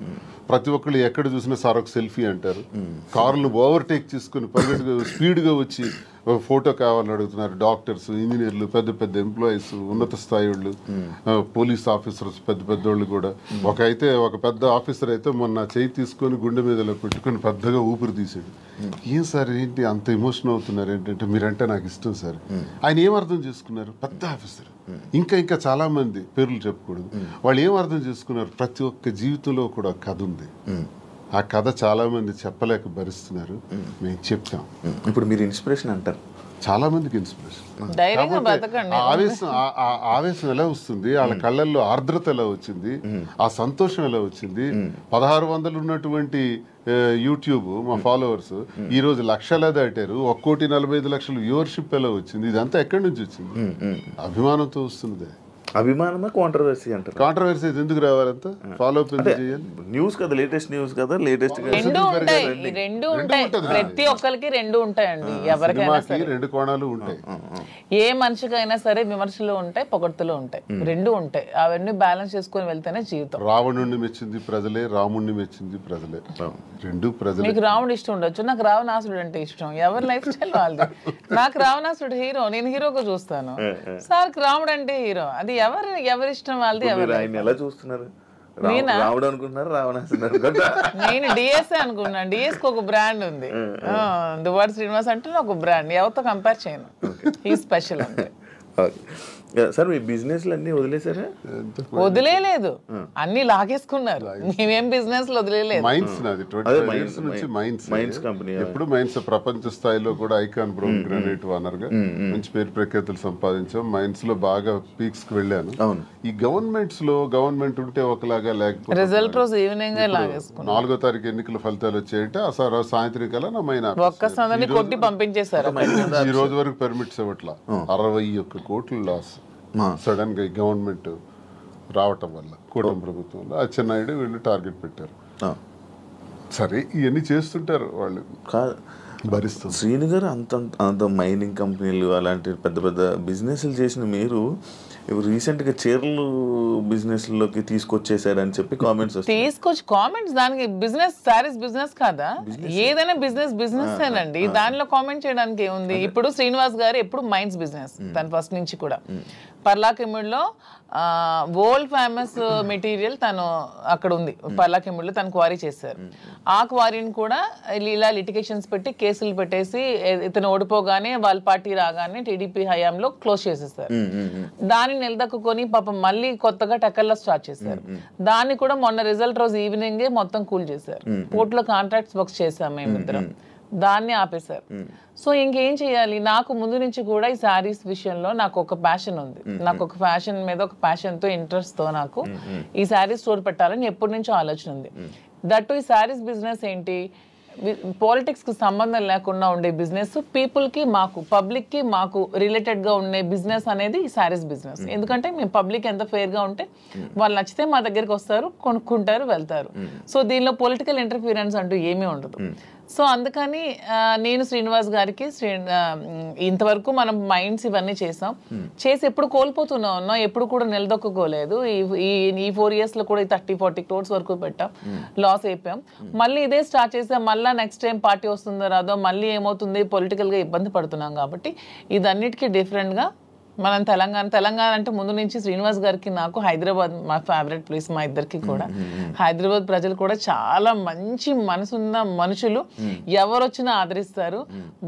ప్రతి ఒక్కళ్ళు ఎక్కడ చూసినా సార్ ఒక సెల్ఫీ అంటారు. కార్లను ఓవర్టేక్ చేసుకుని పరిగెట్టుగా స్పీడ్ గా వచ్చి ఫోటో కావాలని అడుగుతున్నారు. డాక్టర్స్, ఇంజనీర్లు, పెద్ద పెద్ద ఎంప్లాయీస్, ఉన్నత స్థాయి వాళ్ళు, పోలీస్ ఆఫీసర్స్, పెద్ద పెద్దోళ్ళు కూడా. ఒక పెద్ద ఆఫీసర్ అయితే మొన్న చేయి తీసుకొని గుండె మీదలో పెట్టుకుని పెద్దగా ఊపిరి తీసాడు. ఏం సార్ ఏంటి అంత ఎమోషన్ అవుతున్నారు ఏంటంటే మీరంటే నాకు ఇష్టం సార్. ఆయన ఏం అర్థం చేసుకున్నారు? పెద్ద ఆఫీసర్. ఇంకా చాలా మంది పేర్లు చెప్పకూడదు. వాళ్ళు ఏం అర్థం చేసుకున్నారు? ప్రతి ఒక్క జీవితంలో కూడా కథ ఉంది. ఆ కథ చాలా మంది చెప్పలేక భరిస్తున్నారు. మేము చెప్తాం. ఇప్పుడు మీరు ఇన్స్పిరేషన్ అంటారు, చాలా మందికి ఇన్స్పిరేషన్. ఆవేశం ఎలా వస్తుంది? వాళ్ళ కళ్ళల్లో ఆర్ద్రత ఎలా వచ్చింది? ఆ సంతోషం ఎలా వచ్చింది? 1,600 ఉన్నటువంటి యూట్యూబ్ మా ఫాలోవర్స్ ఈ రోజు 1,00,000 దాటారు. 1,45,00,000 వ్యూవర్షిప్ ఎలా వచ్చింది? ఇదంతా ఎక్కడి నుంచి వచ్చింది? అభిమానంతో వస్తుంది. అభిమానమా కాంట్రవర్సీ అంటారు? కాంట్రవర్సీ ఎందుకు రావాలంతా? ఫాలో అప్ చేయాలి. న్యూస్ కదా, లేటెస్ట్ న్యూస్ కదా, లేటెస్ట్ రెండు ఉంటాయి. ప్రతి ఒక్కరికి రెండు ఉంటాయండి. ఎవరికైనా సరే 2 కోణాలు ఉంటాయి. ఏ మనిషికైనా సరే విమర్శలు ఉంటాయి, పొగడ్తలు ఉంటాయి, రెండు ఉంటాయి. అవన్నీ బ్యాలెన్స్ చేసుకుని వెళ్తేనే జీవితం. రావణుడిని మెచ్చింది ప్రజలే, రాముడిని మెచ్చింది ప్రజలే. రెండు ప్రజలే. మీకు రావణుడు ఇష్టం ఉండొచ్చు, నాకు రావణాసుడు అంటే ఇష్టం. ఎవరి లైఫ్ స్టైల్ వాళ్ళది. నాకు రావణాసుడు హీరో, నేను హీరోగా చూస్తాను. సార్ రాముడు అంటే హీరో. అది ఎవరి ఇష్టం వాళ్ళది. ఎలా చూస్తున్నారు? రావుడు అనుకుంటున్నారు, రావణాసుడు? నేను డిఎస్ఏ అనుకున్నాను. డిఎస్ కి ఒక బ్రాండ్ ఉంది, దువ్వాడ శ్రీనివాస్ అంటే ఒక బ్రాండ్. ఎవరితో కంపేర్ చేయను. ఈ స్పెషల్ అంటే. సార్ మీ బిజినెస్ అన్ని వదిలేసారా? వదిలేదు, అన్ని లాగేసుకున్నారు. మేమేం బిజినెస్ వదిలేదు. మైన్స్ నాది 25 years నుంచి మైన్స్ కంపెనీ. ఎప్పుడు మైన్స్ ప్రపంచ స్థాయిలో కూడా ఐకాన్ బ్రౌన్ గ్రానైట్ ఓనర్ గా మంచి పేరు ప్రఖ్యాతులు సంపాదించాం. మైన్స్ లో బాగా పీక్స్ కి వెళ్ళాను. ఈ గవర్నమెంట్స్ లో గవర్నమెంట్ ఉంటే ఒకలాగా, లేకపోతే రిజల్ట్ రోజు ఈవినింగ్ లాగేసుకున్నాం. 4వ తారీఖు ఎన్నికల ఫలితాలు వచ్చాయంటే ఆ సాయంత్రం కల్లా నా మైన్ ఒక్కసారి కొట్టి పంపించేశారు. ఈ రోజు వరకు పర్మిట్స్ ఇవ్వట్లా. 61 కోట్లు లాస్ సడన్ గా గవర్నమెంట్ రావటం వల్ల కూటమి ప్రభుత్వంలో అచ్చెన్నాయుడు వీళ్ళు టార్గెట్ పెట్టారు. సరే ఇవన్నీ చేస్తుంటారు వాళ్ళు, భరిస్తారు. శ్రీను గారు అంత మైనింగ్ కంపెనీలు అలాంటి పెద్ద పెద్ద బిజినెస్లు చేసిన మీరు రీసెంట్గా చీరలు బిజినెస్లోకి తీసుకొచ్చేసారని చెప్పి కామెంట్స్ తీసుకొచ్చి కామెంట్స్. దానికి బిజినెస్, సారీస్ బిజినెస్ కాదా? ఏదైనా బిజినెస్ ఏనండి. దానిలో కామెంట్ చేయడానికి ఏముంది? ఇప్పుడు శ్రీనివాస్ గారు ఎప్పుడు మైన్స్ బిజినెస్ తను ఫస్ట్ నుంచి కూడా. పర్లాకిమిడిలో వరల్డ్ ఫేమస్ మెటీరియల్ తను అక్కడ ఉంది. పర్లాకిమిడిలో తను క్వారీ చేశారు. ఆ క్వారీని కూడా ఇలా లిటిగేషన్స్ పెట్టి కేసులు పెట్టేసి ఇతను ఓడిపోగానే వాళ్ళ పార్టీ రాగానే టీడీపీ హయాంలో క్లోజ్ చేసేసారు. దాన్ని నిలదక్కుని పాపం మళ్ళీ కొత్తగా టెక్కల్లో స్టార్ట్ చేశారు. దాన్ని కూడా మొన్న రిజల్ట్ రోజు ఈవినింగే మొత్తం కూల్ చేశారు. పోర్టులో కాంట్రాక్ట్స్ వర్క్స్ చేశాం మేమిద్దరం. దాన్ని ఆపేశారు. సో ఇంకేం చేయాలి? నాకు ముందు నుంచి కూడా ఈ శారీస్ విషయంలో నాకు ఒక ప్యాషన్ ఉంది. నాకు ఒక ఫ్యాషన్ మీద ఒక ప్యాషన్ తో, ఇంట్రెస్ట్ తో నాకు ఈ శారీ స్టోర్ పెట్టాలని ఎప్పటి నుంచో ఆలోచన ఉంది. దట్టు ఈ శారీస్ బిజినెస్ ఏంటి, పాలిటిక్స్ కి సంబంధం లేకుండా ఉండే బిజినెస్, పీపుల్ కి మాకు, పబ్లిక్ కి మాకు రిలేటెడ్ గా ఉండే బిజినెస్ అనేది ఈ శారీస్ బిజినెస్. ఎందుకంటే మేము పబ్లిక్ ఎంత ఫెయిర్ గా ఉంటే వాళ్ళు నచ్చితే మా దగ్గరికి వస్తారు, కొనుక్కుంటారు, వెళ్తారు. సో దీనిలో పొలిటికల్ ఇంటర్ఫీరెన్స్ అంటూ ఏమీ ఉండదు. సో అందుకని నేను శ్రీనివాస్ గారికి ఇంతవరకు మనం మైండ్స్ ఇవన్నీ చేసాం, చేసి ఎప్పుడు కోల్పోతూనే ఉన్నాం, ఎప్పుడు కూడా నిలదొక్కుకోలేదు. ఈ 4 years లో కూడా 30-40 crores వరకు పెట్టాం, లాస్ అయిపోయాం. మళ్ళీ ఇదే స్టార్ట్ చేసాం. మళ్ళీ నెక్స్ట్ టైం పార్టీ వస్తుందో రాదో, మళ్ళీ ఏమవుతుంది, పొలిటికల్ గా ఇబ్బంది పడుతున్నాం. కాబట్టి ఇదన్నిటికీ డిఫరెంట్ గా మనం తెలంగాణ అంటే ముందు నుంచి శ్రీనివాస్ గారికి నాకు హైదరాబాద్ మా ఫేవరెట్ ప్లేస్ మా ఇద్దరికి కూడా. హైదరాబాద్ ప్రజలు కూడా చాలా మంచి మనసున్న మనుషులు, ఎవరు వచ్చినా ఆదరిస్తారు.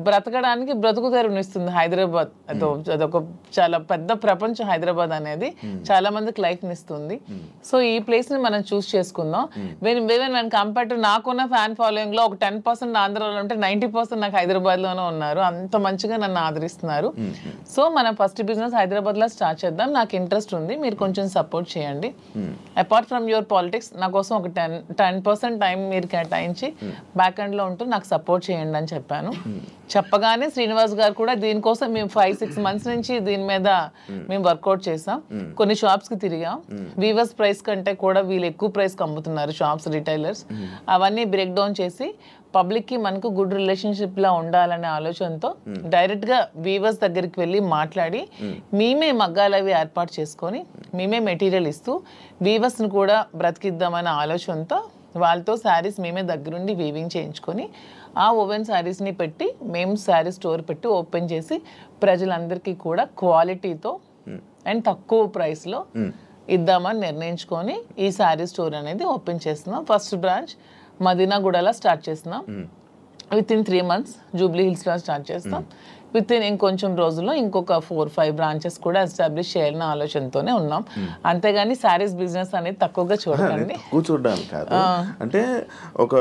బ్రతకడానికి బ్రతుకు తెరువునిస్తుంది హైదరాబాద్. అదొక చాలా పెద్ద ప్రపంచం హైదరాబాద్ అనేది, చాలా మందికి లైఫ్ నిస్తుంది. సో ఈ ప్లేస్ ని మనం చూస్ చేసుకుందాం. వెన్ కంపేర్ టు నాకున్న ఫ్యాన్ ఫాలోయింగ్ లో ఒక 10% ఆంధ్రాలో ఉంటే 90% నాకు హైదరాబాద్ లోనే ఉన్నారు. అంత మంచిగా నన్ను ఆదరిస్తున్నారు. సో మనం ఫస్ట్ బిజినెస్ హైదరాబాద్ లో స్టార్ట్ చేద్దాం. నాకు ఇంట్రెస్ట్ ఉంది, మీరు కొంచెం సపోర్ట్ చేయండి. అపార్ట్ ఫ్రమ్ యువర్ పాలిటిక్స్ నా కోసం ఒక 10% టైం మీరు కేటాయించి బ్యాక్ ఎండ్ లో ఉంటూ నాకు సపోర్ట్ చేయండి అని చెప్పాను. చెప్పగానే శ్రీనివాస్ గారు కూడా దీనికోసం మేము 5-6 మంత్స్ నుంచి దీని మీద మేము వర్కౌట్ చేసాం. కొన్ని షాప్స్ కి తిరిగాం. వీవర్స్ ప్రైస్ కంటే కూడా వీళ్ళు ఎక్కువ ప్రైస్ కి అమ్ముతున్నారు షాప్స్, రిటైలర్స్. అవన్నీ బ్రేక్ డౌన్ చేసి పబ్లిక్ కి మనకు గుడ్ రిలేషన్షిప్ లా ఉండాలనే ఆలోచనతో డైరెక్ట్ గా వీవర్స్ దగ్గరికి వెళ్ళి మాట్లాడి మేమే మగ్గాలు అవి ఏర్పాటు చేసుకొని మేమే మెటీరియల్ ఇస్తూ వీవర్స్ ని కూడా బ్రతికిద్దామనే ఆలోచనతో వాళ్ళతో శారీస్ మేమే దగ్గరుండి వీవింగ్ చేయించుకొని ఆ ఓవెన్ శారీస్ని పెట్టి మేము శారీ స్టోర్ పెట్టి ఓపెన్ చేసి ప్రజలందరికీ కూడా క్వాలిటీతో అండ్ తక్కువ ప్రైస్లో ఇద్దామని నిర్ణయించుకొని ఈ శారీ స్టోర్ అనేది ఓపెన్ చేస్తున్నాం. ఫస్ట్ బ్రాంచ్ మదీనాగూడలో స్టార్ట్ చేస్తున్నాం. విత్ ఇన్ 3 months జూబ్లీ హిల్స్లో స్టార్ట్ చేస్తాం. విత్ ఇన్ ఇంకొంచెం రోజుల్లో ఇంకొక 4-5 బ్రాంచెస్ కూడా ఎస్టాబ్లిష్ చేయాలన్న ఆలోచనతోనే ఉన్నాం. అంతేగాని శారీస్ బిజినెస్ అనేది తక్కువగా చూడండి, చూడడానికి కాదు. అంటే ఒక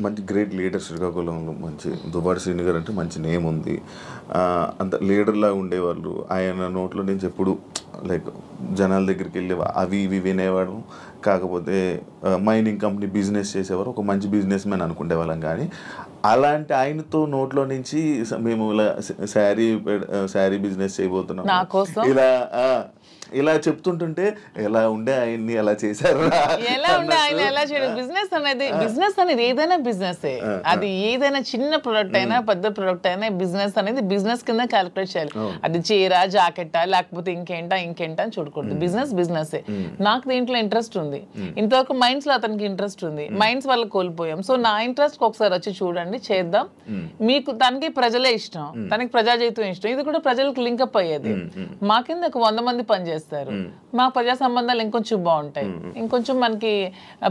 మంచి గ్రేట్ లీడర్ శ్రీకాకుళంలో, మంచి దుబారి శ్రీని గారు అంటే మంచి నేమ్ ఉంది. అంత లీడర్లా ఉండేవాళ్ళు. ఆయన నోట్లో నుంచి ఎప్పుడు లైక్ జనాల దగ్గరికి వెళ్ళి అవి ఇవి వినేవాడు. కాకపోతే మైనింగ్ కంపెనీ బిజినెస్ చేసేవారు, ఒక మంచి బిజినెస్ మ్యాన్ అనుకునేవాళ్ళం. కానీ అలాంటి ఆయనతో నోట్లో నుంచి మేము ఇలా శారీ బిజినెస్ చేయబోతున్నాం ఇలా చెప్తుంటుంటే ఎలా ఉండే ఆయన్ని ఎలా చేశారు, ఎలా ఉండే ఆయన ఎలా చేయడం. బిజినెస్ అనేది ఏదైనా బిజినెస్, అది ఏదైనా చిన్న ప్రొడక్ట్ అయినా పెద్ద ప్రొడక్ట్ అయినా బిజినెస్ అనేది బిజినెస్ కింద క్యాలిక్యులేట్ చేయాలి. అది చీర, జాకెట్టా లేకపోతే ఇంకేంటా అని చూడకూడదు. బిజినెస్. నాకు దీంట్లో ఇంట్రెస్ట్ ఉంది. ఇంతవరకు మైండ్స్ లో అతనికి ఇంట్రెస్ట్ ఉంది, మైండ్స్ వల్ల కోల్పోయాం. సో నా ఇంట్రెస్ట్ ఒకసారి వచ్చి చూడండి, చేద్దాం. మీకు తనకి ప్రజలే ఇష్టం, తనకి ప్రజాజీవితం ఇష్టం, ఇది కూడా ప్రజలకు లింకప్ అయ్యేది. మా కింద ఒక 100 మంది పనిచేస్తారు. మా ప్రజా సంబంధాలు ఇంకొంచెం బాగుంటాయి, ఇంకొంచెం మనకి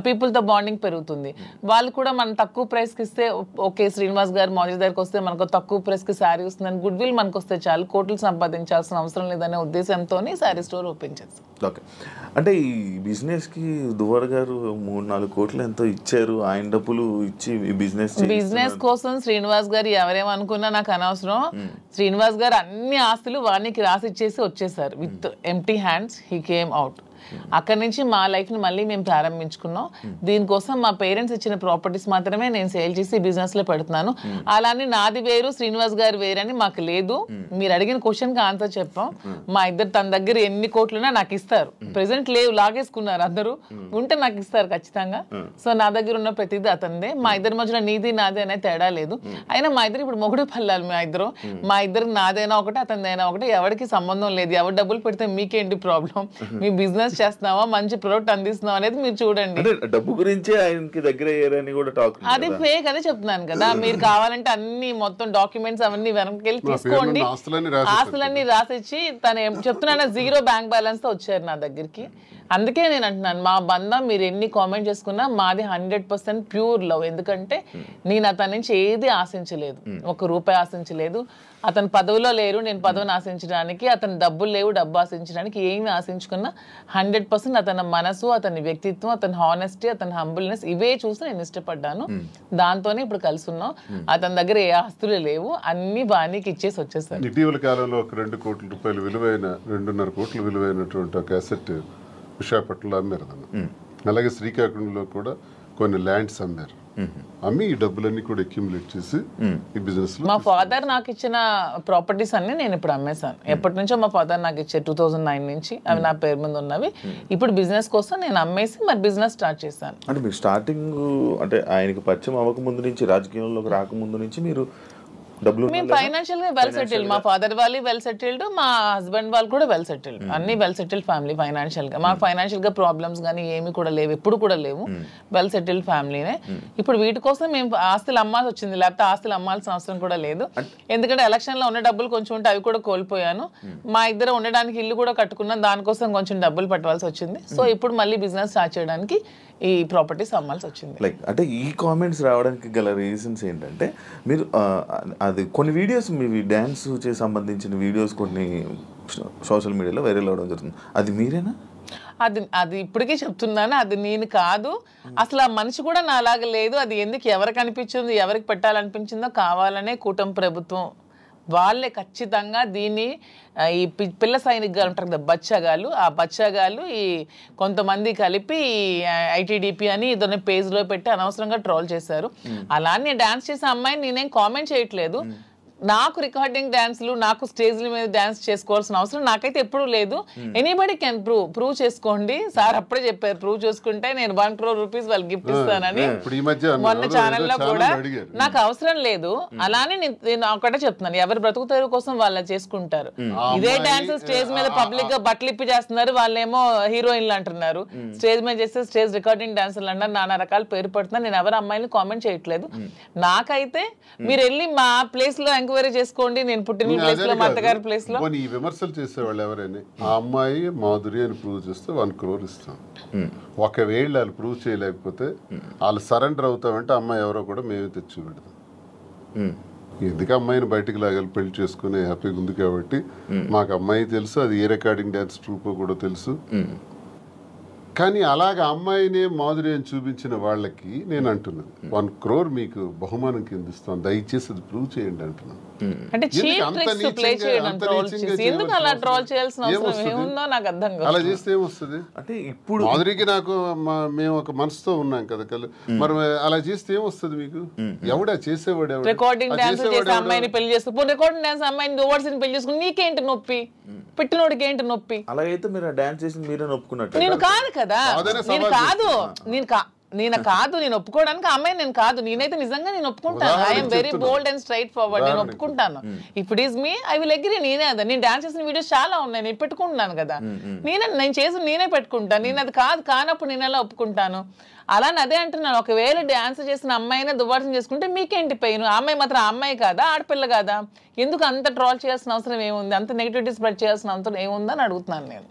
పీపుల్ తో బాండింగ్ పెరుగుతుంది. వాళ్ళు కూడా మనం తక్కువ ప్రైస్ కి ఇస్తే ఓకే, శ్రీనివాస్ గారు మౌజీ దగ్గరికి వస్తే మనకు తక్కువ ప్రైస్ కి శారీ వస్తుందని గుడ్ విల్ మనకు వస్తే చాలు, కోట్లు సంపాదించాల్సిన అవసరం లేదనే ఉద్దేశంతో శారీ స్టోర్ ఓపెన్ చేస్తాం. ఓకే, అంటే ఈ బిజినెస్ కి దువ్వార్ గారు 3-4 కోట్లు ఎంతో ఇచ్చారు. ఆయన డబ్బులు ఇచ్చి బిజినెస్ కోసం శ్రీనివాస్ గారు ఎవరేమనుకున్నా నాకు అనవసరం. శ్రీనివాస్ గారు అన్ని ఆస్తులు వానికి రాసిచ్చేసి వచ్చేసారు. With empty hands he came out. అక్కడి నుంచి మా లైఫ్ ని మళ్ళీ మేము ప్రారంభించుకున్నాం. దీనికోసం మా పేరెంట్స్ ఇచ్చిన ప్రాపర్టీస్ మాత్రమే నేను సేల్ చేసి బిజినెస్ లో పెడుతున్నాను. అలానే నాది వేరు, శ్రీనివాస్ గారు వేరని మాకు లేదు. మీరు అడిగిన క్వశ్చన్ కి ఆన్సర్ చెప్పాం. మా ఇద్దరు తన దగ్గర ఎన్ని కోట్లున్నా నాకు ఇస్తారు. ప్రెసెంట్ లేవు, లాగేసుకున్నారు అందరూ. ఉంటే నాకు ఇస్తారు ఖచ్చితంగా. సో నా దగ్గర ఉన్న ప్రతిదీ అతనిదే. మా ఇద్దరి మధ్యలో నీది నాది అనే తేడా లేదు. అయినా మా ఇద్దరు ఇప్పుడు మొగుడు పల్లాలి. మా ఇద్దరు నాదైనా ఒకటి, అతనిదైనా ఒకటి. ఎవరికి సంబంధం లేదు. ఎవరు డబ్బులు పెడితే మీకేంటి ప్రాబ్లం? మీ బిజినెస్ చేస్తున్నావా, మంచి ప్రొడక్ట్ అందిస్తున్నావా అనేది మీరు చూడండి. డబ్బు గురించి ఆయనకి దగ్గర అయ్యారని కూడా టాక్. అది ఫేక్ అదే చెప్తున్నాను కదా. మీరు కావాలంటే అన్ని మొత్తం డాక్యుమెంట్స్ అవన్నీ వెనక్కి తీసుకోండి. ఆస్తులన్నీ రాసిచ్చి తను చెప్తున్నాను 0 బ్యాంక్ బ్యాలెన్స్ తో వచ్చారు నా దగ్గరికి. అందుకే నేను అంటున్నాను, మా బంధం మీరు ఎన్ని కామెంట్ చేసుకున్నా మాది 100% ప్యూర్ లవ్. ఎందుకంటే నేను అతని నుంచి ఏది ఆశించలేదు, 1 రూపాయి ఆశించలేదు. అతను పదవిలో లేరు, నేను పదవిని ఆశించడానికి. అతను డబ్బులు లేవు, డబ్బు ఆశించడానికి. ఏమి ఆశించుకున్నా 100% అతని మనసు, అతని వ్యక్తిత్వం, అతని హానెస్టీ, అతని హంబుల్నెస్ ఇవే చూసి నేను ఇష్టపడ్డాను. దాంతోనే ఇప్పుడు కలిసి ఉన్నాం. అతని దగ్గర ఏ ఆస్తులు లేవు, అన్ని బాణీకి ఇచ్చేసి వచ్చేసారు. ఇటీవల కాలంలో ఒక 2 కోట్ల రూపాయలు విలువైన 2.5 కోట్ల విలువైనటువంటి ఒక అసెట్ విశాఖపట్నంలో అమ్మారు. అలాగే శ్రీకాకుళంలో కూడా కొన్ని ల్యాండ్స్ అమ్మారు. అమ్మి ఈ డబ్బులన్నీ కూడా అక్యుములేట్ చేసి ఈ బిజినెస్ లో మా ఫాదర్ నాకు ఇచ్చిన ప్రాపర్టీస్ అన్ని నేను ఇప్పుడు అమ్మేశాను. ఎప్పటి నుంచో మా ఫాదర్ నాకు ఇచ్చే 2009 నుంచి అవి నా పేరు మీద ఉన్నవి. ఇప్పుడు బిజినెస్ కోసం నేను అమ్మేసి మరి బిజినెస్ స్టార్ట్ చేశాను. అంటే మీరు స్టార్టింగ్ అంటే ఆయనకి పరిచయం అవ్వక ముందు నుంచి, రాజకీయంలోకి రాకముందు నుంచి మీరు మేము ఫైనాన్షియల్ గా వెల్ సెటిల్డ్, మా ఫాదర్ వాళ్ళు వెల్ సెటిల్డ్, మా హస్బెండ్ వాళ్ళు కూడా వెల్ సెటిల్డ్, అన్ని వెల్ సెటిల్డ్ ఫ్యామిలీ. ఫైనాన్షియల్ గా మాకు ఫైనాన్షియల్ గా ప్రాబ్లమ్స్ కానీ ఏమి కూడా లేవు, ఎప్పుడు కూడా లేవు. వెల్ సెటిల్డ్ ఫ్యామిలీనే. ఇప్పుడు వీటి కోసం మేము ఆస్తులు అమ్మాల్సి వచ్చింది, లేకపోతే ఆస్తులు అమ్మాల్సిన అవసరం కూడా లేదు. ఎందుకంటే ఎలక్షన్ లో ఉన్న డబ్బులు కొంచెం ఉంటే అవి కూడా కోల్పోయాను. మా ఇద్దరు ఉండడానికి ఇల్లు కూడా కట్టుకున్నాం, దానికోసం కొంచెం డబ్బులు పట్టవలసి వచ్చింది. సో ఇప్పుడు మళ్ళీ బిజినెస్ స్టార్ట్ చేయడానికి ఈ ప్రాపర్టీస్ అమ్మాల్సి వచ్చింది. లైక్ అంటే ఈ కామెంట్స్ రావడానికి గల రీజన్స్ ఏంటంటే, మీరు అది కొన్ని వీడియోస్ మీ డ్యాన్స్ చే సంబంధించిన వీడియోస్ కొన్ని సోషల్ మీడియాలో వైరల్ అవ్వడం జరుగుతుంది. అది మీరేనా? అది ఇప్పటికీ చెప్తున్నాను, అది నేను కాదు. అసలు ఆ మనిషి కూడా నా అలాగ లేదు. అది ఎందుకు ఎవరికి అనిపించిందో, ఎవరికి పెట్టాలనిపించిందో కావాలనే కూటమి ప్రభుత్వం వాళ్ళే ఖచ్చితంగా దీన్ని ఈ పిల్ల సైనికులు ఉంటారు కదా బచ్చగాళ్ళు, ఆ బచ్చగాళ్ళు ఈ కొంతమంది కలిపి ఐటీడీపీ అని ఇదొన్న పేజ్లో పెట్టి అనవసరంగా ట్రోల్ చేశారు. అలా నేను డాన్స్ చేసే అమ్మాయిని నేనేం కామెంట్ చేయట్లేదు. నాకు రికార్డింగ్ డాన్స్లు, నాకు స్టేజ్ల మీద డాన్స్ చేసుకోవాల్సిన అవసరం నాకైతే ఎప్పుడూ లేదు. ఎనీబడి కెన్ ప్రూవ్ చేసుకోండి. సార్ అప్పుడే చెప్పారు, ప్రూవ్ చేసుకుంటే నేను 1 crore rupees వాళ్ళకి గిఫ్ట్ ఇస్తానని. మొన్న ఛానల్లో కూడా నాకు అవసరం లేదు. అలానే నేను ఒకటే చెప్తున్నాను, ఎవరి బ్రతుకుతారు కోసం వాళ్ళు చేసుకుంటారు. ఇదే డాన్స్ స్టేజ్ మీద పబ్లిక్ గా బట్టలు ఇప్పి చేస్తున్నారు, వాళ్ళేమో హీరోయిన్లు అంటున్నారు. స్టేజ్ మీద చేస్తే స్టేజ్ రికార్డింగ్ డాన్సర్లు అన్నారు, నానా రకాల పేరు పడుతున్నారు. నేను ఎవరి అమ్మాయిని కామెంట్ చేయట్లేదు. నాకైతే మీరు వెళ్ళి మా ప్లేస్ లో ఎంక్వైరీ చేసుకోండి, నేను పుట్టిన ప్లేస్ లో, మా అత్తగారి ప్లేస్ లో. ఈ విమర్శలు చేసేవాళ్ళు ఎవరైనా ఆ అమ్మాయి మాధురి అని ప్రూవ్ చేస్తే 1 crore ఇస్తాం. ఒకవేళ వాళ్ళు ప్రూవ్ చేయలేకపోతే వాళ్ళు సరెండర్ అవుతామంటే అమ్మాయి ఎవరో కూడా మేమే తెచ్చి పెడతాం. ఎందుకు అమ్మాయిని బయటకు లాగాలి, పెళ్లి చేసుకునే హ్యాపీగా ఉంది కాబట్టి. మాకు అమ్మాయి తెలుసు, అది ఏ రికార్డింగ్ డాన్స్ ట్రూపో కూడా తెలుసు. కానీ అలాగ అమ్మాయినే మాధురి అని చూపించిన వాళ్ళకి నేను అంటున్నది 1 crore మీకు బహుమానం కింద ఇస్తాను, దయచేసి అది ప్రూవ్ చేయండి అంటున్నాను. అంటే అలా చేస్తే ఏమొస్తుంది? అంటే ఇప్పుడు మాధురికి నాకు మేము ఒక మనసుతో ఉన్నాం కదా, మరి అలా చేస్తే ఏమొస్తుంది మీకు? ఎవడా చేసేవాడు? రికార్డింగ్ డాన్స్ చేసే అమ్మాయిని పెళ్లి చేసుకో, రికార్డింగ్ డాన్స్ అమ్మాయిని ఓవర్సీని పెళ్లి చేసుకుని నీకేంటి నొప్పి, పెట్టినోడికి ఏంటి నొప్పి? అలాగైతే మీరు డాన్స్ చేసి మీరే ఒప్పుకున్నట్టు. నేను కాదు కదా, నేను ఒప్పుకోవడానికి అమ్మాయి నేను కాదు. నేనైతే నిజంగా నేను ఒప్పుకుంటాను. I'm very bold and straight forward. నేను ఒప్పుకుంటాను. If it is me I will agree. నేనే అదా, నేను డాన్స్ చేసిన వీడియోస్ చాలా ఉన్నాయి, నేను పెట్టుకుంటున్నాను కదా. నేను చేసి నేనే పెట్టుకుంటాను. నేను అది కానప్పుడు నేను ఎలా ఒప్పుకుంటాను? అలానే అదే అంటున్నాను, ఒకవేళ డాన్స్ చేసిన అమ్మాయినే దువ్వాసం చేసుకుంటే మీకేంటి పెయిన్? అమ్మాయి మాత్రం అమ్మాయి కాదా, ఆడపిల్ల కాదా? ఎందుకు అంత ట్రోల్ చేయాల్సిన అవసరం ఏముంది, అంత నెగిటివిటీ స్ప్రెడ్ చేయాల్సిన అవసరం ఏముందని అడుగుతున్నాను నేను.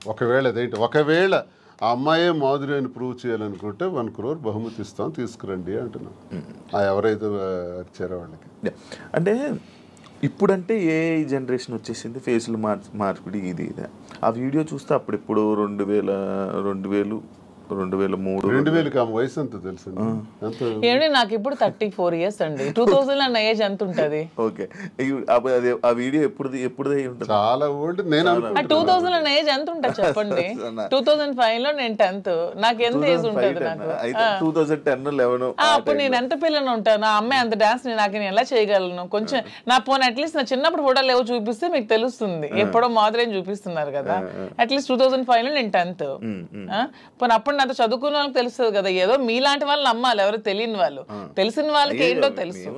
ఒకవేళ ఆ అమ్మాయే మాధురి అని ప్రూవ్ చేయాలనుకుంటే 1 crore బహుమతి ఇస్తాం, తీసుకురండి అంటున్నాను. ఎవరైతే వచ్చారో వాళ్ళకి. అంటే ఇప్పుడంటే ఏ జనరేషన్ వచ్చేసింది, ఫేస్లు మార్పిడి ఇది. ఆ వీడియో చూస్తే అప్పుడు ఇప్పుడు 2003 వయసు ఎంత తెలుసు? నాకు ఇప్పుడు 34 years అండి. 2000 అన్న ఏజ్ ఎంత ఉంటది? ఓకే, ఆ వీడియో ఎప్పుడు చాలా ఓల్డ్. నేను 2000 అన్న ఏజ్ ఎంత ఉంటుంది చెప్పండి? 2005 లో నేను 10th. నాకు ఎంత ఏజ్ ఉంటది? నాకు 2010-11. అప్పుడు నేను ఎంత పిల్లని ఉంటాను? ఆ అమ్మాయి అంత డాన్స్ నేను ఎలా చేయగలను? కొంచెం నా పోనీ అట్లీస్ట్ నా చిన్నప్పుడు ఫోటోలు ఏవో చూపిస్తే మీకు తెలుస్తుంది. ఎప్పుడో మాదిరి చూపిస్తున్నారు కదా. అట్లీస్ట్ 2005 లో నేను 10th. పోనీ అప్పుడు నాతో చదువుకున్న వాళ్ళకి తెలుస్తుంది కదా. ఏదో మీలాంటి వాళ్ళు నమ్మాలి, ఎవరు తెలియని వాళ్ళు. తెలిసిన వాళ్ళకి ఏంటో తెలుసు.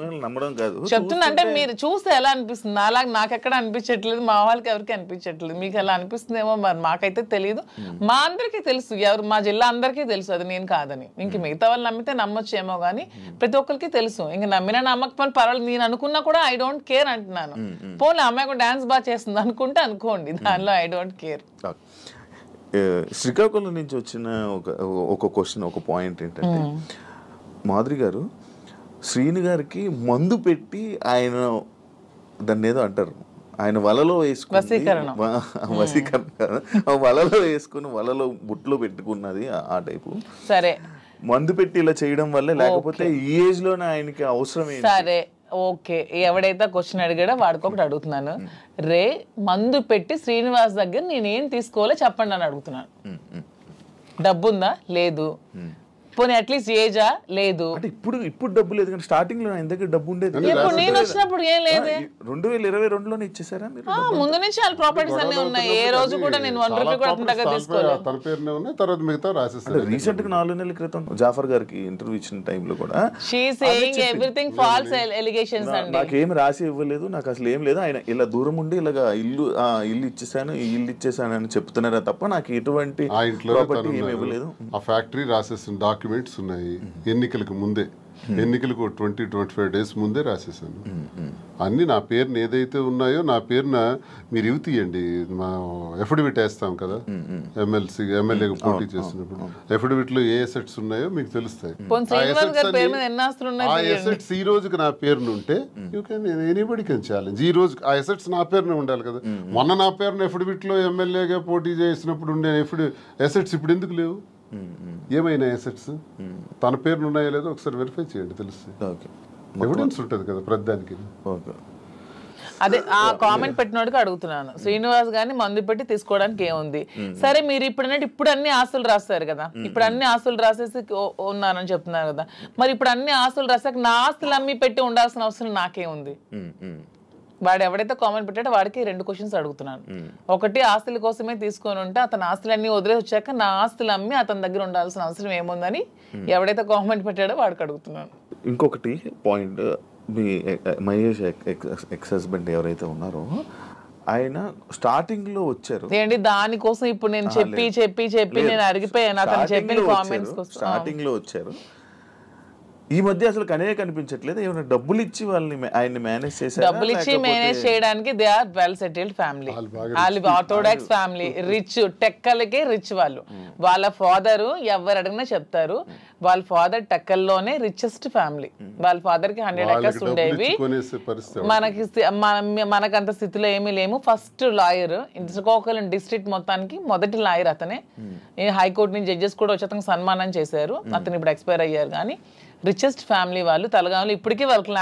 చెప్తున్నా అంటే మీరు చూస్తే ఎలా అనిపిస్తుంది? అలాగే నాకు ఎక్కడ అనిపించట్లేదు, మా వాళ్ళకి ఎవరికి అనిపించట్లేదు. మీకు ఎలా అనిపిస్తుందేమో మరి, మాకైతే తెలియదు. మా అందరికీ తెలుసు, ఎవరు మా జిల్లా అందరికీ తెలుసు అది నేను కాదని. ఇంక మిగతా వాళ్ళు నమ్మితే నమ్మొచ్చేమో కానీ ప్రతి ఒక్కరికి తెలుసు. ఇంక నమ్మినా నమ్మకపోయినా పర్వాలేదు, నేను అనుకున్నా కూడా ఐ డోంట్ కేర్ అంటున్నాను. పోనీ అమ్మాయి కూడా డాన్స్ బాగా చేస్తుంది అనుకుంటే అనుకోండి, దానిలో ఐ డోంట్ కేర్. శ్రీకాకుళం నుంచి వచ్చిన ఒక క్వశ్చన్, ఒక పాయింట్ ఏంటంటే, మాధురి గారు శ్రీని గారికి మందు పెట్టి ఆయన దాన్ని ఏదో అంటారు, ఆయన వలలో వేసుకుని వలలో వేసుకుని వలలో బుట్లో పెట్టుకున్నది ఆ టైపు. సరే, మందు పెట్టి ఇలా చేయడం వల్ల, లేకపోతే ఈ ఏజ్ లోనే ఆయనకి అవసరం ఏంటి? సరే ఓకే, ఎవడైతే క్వశ్చన్ అడిగాడో వాడికి ఒకటి అడుగుతున్నాను. మందు పెట్టి శ్రీనివాస్ దగ్గర నేనేం తీసుకోవాలో చెప్పండి అని అడుగుతున్నాను. డబ్బుందా? లేదు. పోనీ అట్లీస్ట్ ఏజా లేదు. అంటే ఇప్పుడు డబ్బు లేదు కానీ స్టార్టింగ్ లో ఆయన దగ్గర డబ్బు ఉండేది. ఇప్పుడు నేను వచ్చినప్పుడు ఏం లేదు. 2022లోనే ఇచ్చేసారా మీరు? ముందు నుంచి వాళ్ళ ప్రాపర్టీస్ అన్ని ఉన్నాయి. ఏ రోజు కూడా నేను 1 రూపీ కూడా అంత దగ్గర తీసుకోలేదు. తన పేరునే ఉన్నాయి, తర్వాత మిగతా రాసేస్తారు. రీసెంట్ గా 4 నెలల క్రితం జాఫర్ గారికి ఇంటర్వ్యూ ఇచ్చిన టైంలో కూడా she saying everything false allegations అండి. నాకేం రాసి ఇవ్వలేదు, నాకు అసలు ఏం లేదు, ఆయన ఇలా దూరం ఉండి ఇలాగా ఇల్లు ఇచ్చేసాను, ఈ ఇల్లు ఇచ్చేసాను అని చెప్తున్నారా తప్ప నాకు ఎటువంటి ప్రాపర్టీ ఏమి ఇవ్వలేదు. ఆ ఫ్యాక్టరీ రాసేసిన డాక్యుమెంట్స్ ఉన్నాయి, ఎన్నికలకు ముందే, ఎన్నికలకు 20-25 డేస్ ముందే రాసేసాను అన్ని. నా పేరున ఏదైతే ఉన్నాయో నా పేరున మీరు ఇవి తీయండి, మా ఎఫిడవిట్ వేస్తాం కదా ఎమ్మెల్యేగా పోటీ చేసినప్పుడు, ఎఫిడవిట్ లో ఏ అసెట్స్ ఉన్నాయో మీకు తెలుస్తాయి. ఆ అసెట్స్ ఈ రోజుకి నా పేరున ఉంటే you can anybody can challenge. ఈ రోజు ఆ అసెట్స్ నా పేరున ఉండాలి కదా. మొన్న నా పేరున ఎఫిడవిట్ లో ఎమ్మెల్యేగా పోటీ చేసినప్పుడు ఉండే అసెట్స్ ఇప్పుడు ఎందుకు లేవు? ఏమైనా అసెట్స్ తన పేరును ఉన్నాయో లేదో ఒకసారి వెరిఫై చేయండి, తెలుస్తుంది. ఎవిడెన్స్ ఉంటుంది కదా ప్రతిదానికి. అదే ఆ కామెంట్ పెట్టినోడికి అడుగుతున్నాను, శ్రీనివాస్ గారిని మందు పెట్టి తీసుకోవడానికి ఏముంది? సరే మీరు ఇప్పుడు అన్ని ఆస్తులు రాస్తారు కదా, ఇప్పుడు అన్ని ఆస్తులు రాసేసి ఉన్నానని చెప్తున్నారు కదా, మరి ఇప్పుడు అన్ని ఆస్తులు రాసాక నా ఆస్తులు అమ్మి పెట్టి ఉండాల్సిన అవసరం నాకేముంది? వాడు ఎవడైతే కామెంట్ పెట్టాడో వాడికి 2 క్వశ్చన్స్ అడుగుతున్నాను. ఒకటి, ఆస్తుల కోసమే తీసుకొని ఉంటే అతని ఆస్తులన్నీ వదిలేసి వచ్చాక నా ఆస్తులు అమ్మి అతని దగ్గర ఉండాల్సిన అవసరం ఏముందని ఎవడైతే కామెంట్ పెట్టాడో వాడికి అడుగుతున్నాను. ఇంకొకటి పాయింట్, మీ మహేష్ ఎక్స్ హస్బెండ్ ఎవరైతే ఉన్నారో ఆయన స్టార్టింగ్ లో వచ్చారు ఏంటి దానికోసం ఇప్పుడు నేను చెప్పి నేను అరిగిపోయాను అతను చెప్పిన కామెంట్స్ కోసం. స్టార్టింగ్ లో వచ్చారు, ఈ మధ్య అసలు కనిపించట్లేదు. ఏమైనా డబ్బులు ఇచ్చి వాళ్ళని ఆయన్ని మేనేజ్ చేశారు? డబ్బులు ఇచ్చి మేనేజ్ చేయడానికి they are well settled family. వాళ్ళు ఆర్థోడాక్స్ ఫ్యామిలీ, రిచ్, టెక్కలకే రిచ్ వాళ్ళు. వాళ్ళ ఫాదర్ ఎవరు అడిగినా చెప్తారు, వాళ్ళ ఫాదర్ టెక్కల్లోనే రిచెస్ట్ ఫ్యామిలీ. వాళ్ళ ఫాదర్ కి 100 acres ఉండేవి. మనకంత స్థితిలో ఏమీ లేము. ఫస్ట్ లాయర్ శ్రీకాకుళం డిస్ట్రిక్ట్ మొత్తానికి మొదటి లాయర్ అతనే. హైకోర్టు నుంచి జడ్జెస్ కూడా వచ్చి అతనికి సన్మానం చేశారు. అతను ఇప్పుడు ఎక్స్పైర్ అయ్యారు. కానీ రిచెస్ట్ ఫ్యామిలీ వాళ్ళు. తెలంగాణలో ఇప్పటికీ వాళ్ళకి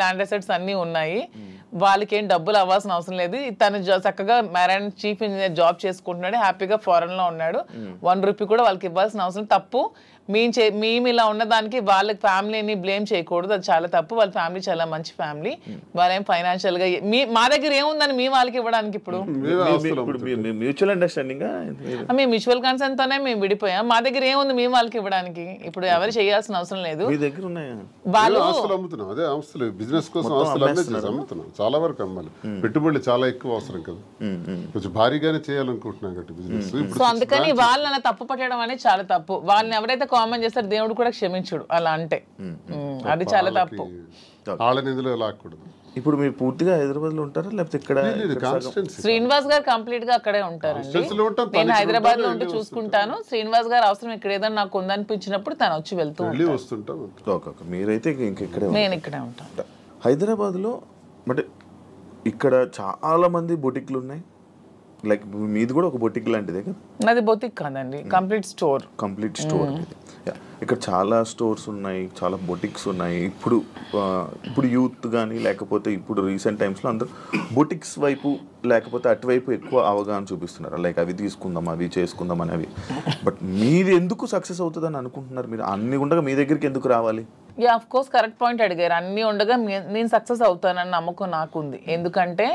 ల్యాండ్ అసెట్స్ అన్నీ ఉన్నాయి. వాళ్ళకి ఏం డబ్బులు అవ్వాల్సిన అవసరం లేదు. తను చక్కగా మెరైన్ చీఫ్ ఇంజనీర్ జాబ్ చేసుకుంటున్నాడు, హ్యాపీగా ఫారెన్ లో ఉన్నాడు. 1 రూపీ కూడా వాళ్ళకి ఇవ్వాల్సిన అవసరం. తప్పు మేము ఇలా ఉన్నదానికి వాళ్ళ ఫ్యామిలీని బ్లేమ్ చేయకూడదు, అది చాలా తప్పు. వాళ్ళ ఫ్యామిలీ చాలా మంచి ఫ్యామిలీ. వాళ్ళేం ఫైనాన్షియల్ గా మా దగ్గర ఏముందని మీ వాళ్ళకి ఇవ్వడానికి? ఇప్పుడు మ్యూచువల్ అండర్స్టాండింగ్, మేము మ్యూచువల్ కన్సర్న్ తోనే మేము విడిపోయాం. మా దగ్గర ఏముంది మీ వాళ్ళకి ఇవ్వడానికి? ఇప్పుడు ఎవరు చేయాల్సిన అవసరం లేదు. వాళ్ళు బిజినెస్ కోసం అమ్ముతున్నాం, చాలా వరకు అమ్మాలి. పెట్టుబడులు చాలా ఎక్కువ అవసరం కదా, కొంచెం భారీగానే చేయాలనుకుంటున్నాం కాబట్టి బిజినెస్. సో అందుకని వాళ్ళని తప్పు పట్టడం అనేది చాలా తప్పు. వాళ్ళని ఎవరైతే కామెంట్ చేస్తారు దేవుడు కూడా క్షమించుడు అలా అంటే, అది చాలా తప్పు. ఇప్పుడు మీరు పూర్తిగా హైదరాబాద్ లో ఉంటారా లేకపోతే ఇక్కడ? శ్రీనివాస్ గారు కంప్లీట్ గా అక్కడే ఉంటారండి. నేను హైదరాబాద్ లో ఉంటూ చూసుకుంటాను. శ్రీనివాస్ గారు అవసరం ఇక్కడ ఏదైనా నాకు ఉందనిపించినప్పుడు తను వచ్చి వెళ్తూ ఉంటారు. మీరైతే ఇంకెక్కడే? నేను ఇక్కడే ఉంటాను హైదరాబాద్ లో. బట్ ఇక్కడ చాలా మంది బొటిక్లు ఉన్నాయి, లైక్ మీది కూడా ఒక బొటిక్ లాంటిదే కదా? నాది బొటిక్ కాదండి, కంప్లీట్ స్టోర్. ఇక్కడ చాలా స్టోర్స్ ఉన్నాయి, చాలా బొటిక్స్ ఉన్నాయి. ఇప్పుడు యూత్ కానీ లేకపోతే ఇప్పుడు రీసెంట్ టైమ్స్లో అందరూ బొటిక్స్ వైపు లేకపోతే అటువైపు ఎక్కువ అవగాహన చూపిస్తున్నారు. లైక్ అవి తీసుకుందాం, అవి చేసుకుందాం అనేవి. బట్ మీది ఎందుకు సక్సెస్ అవుతుందని అనుకుంటున్నారు? మీరు అన్ని ఉండగా మీ దగ్గరికి ఎందుకు రావాలి? ఆఫ్ కోర్స్ కరెక్ట్ పాయింట్ అడిగారు. అన్ని ఉండగా నేను సక్సెస్ అవుతానని నమ్మకం నాకుంది. ఎందుకంటే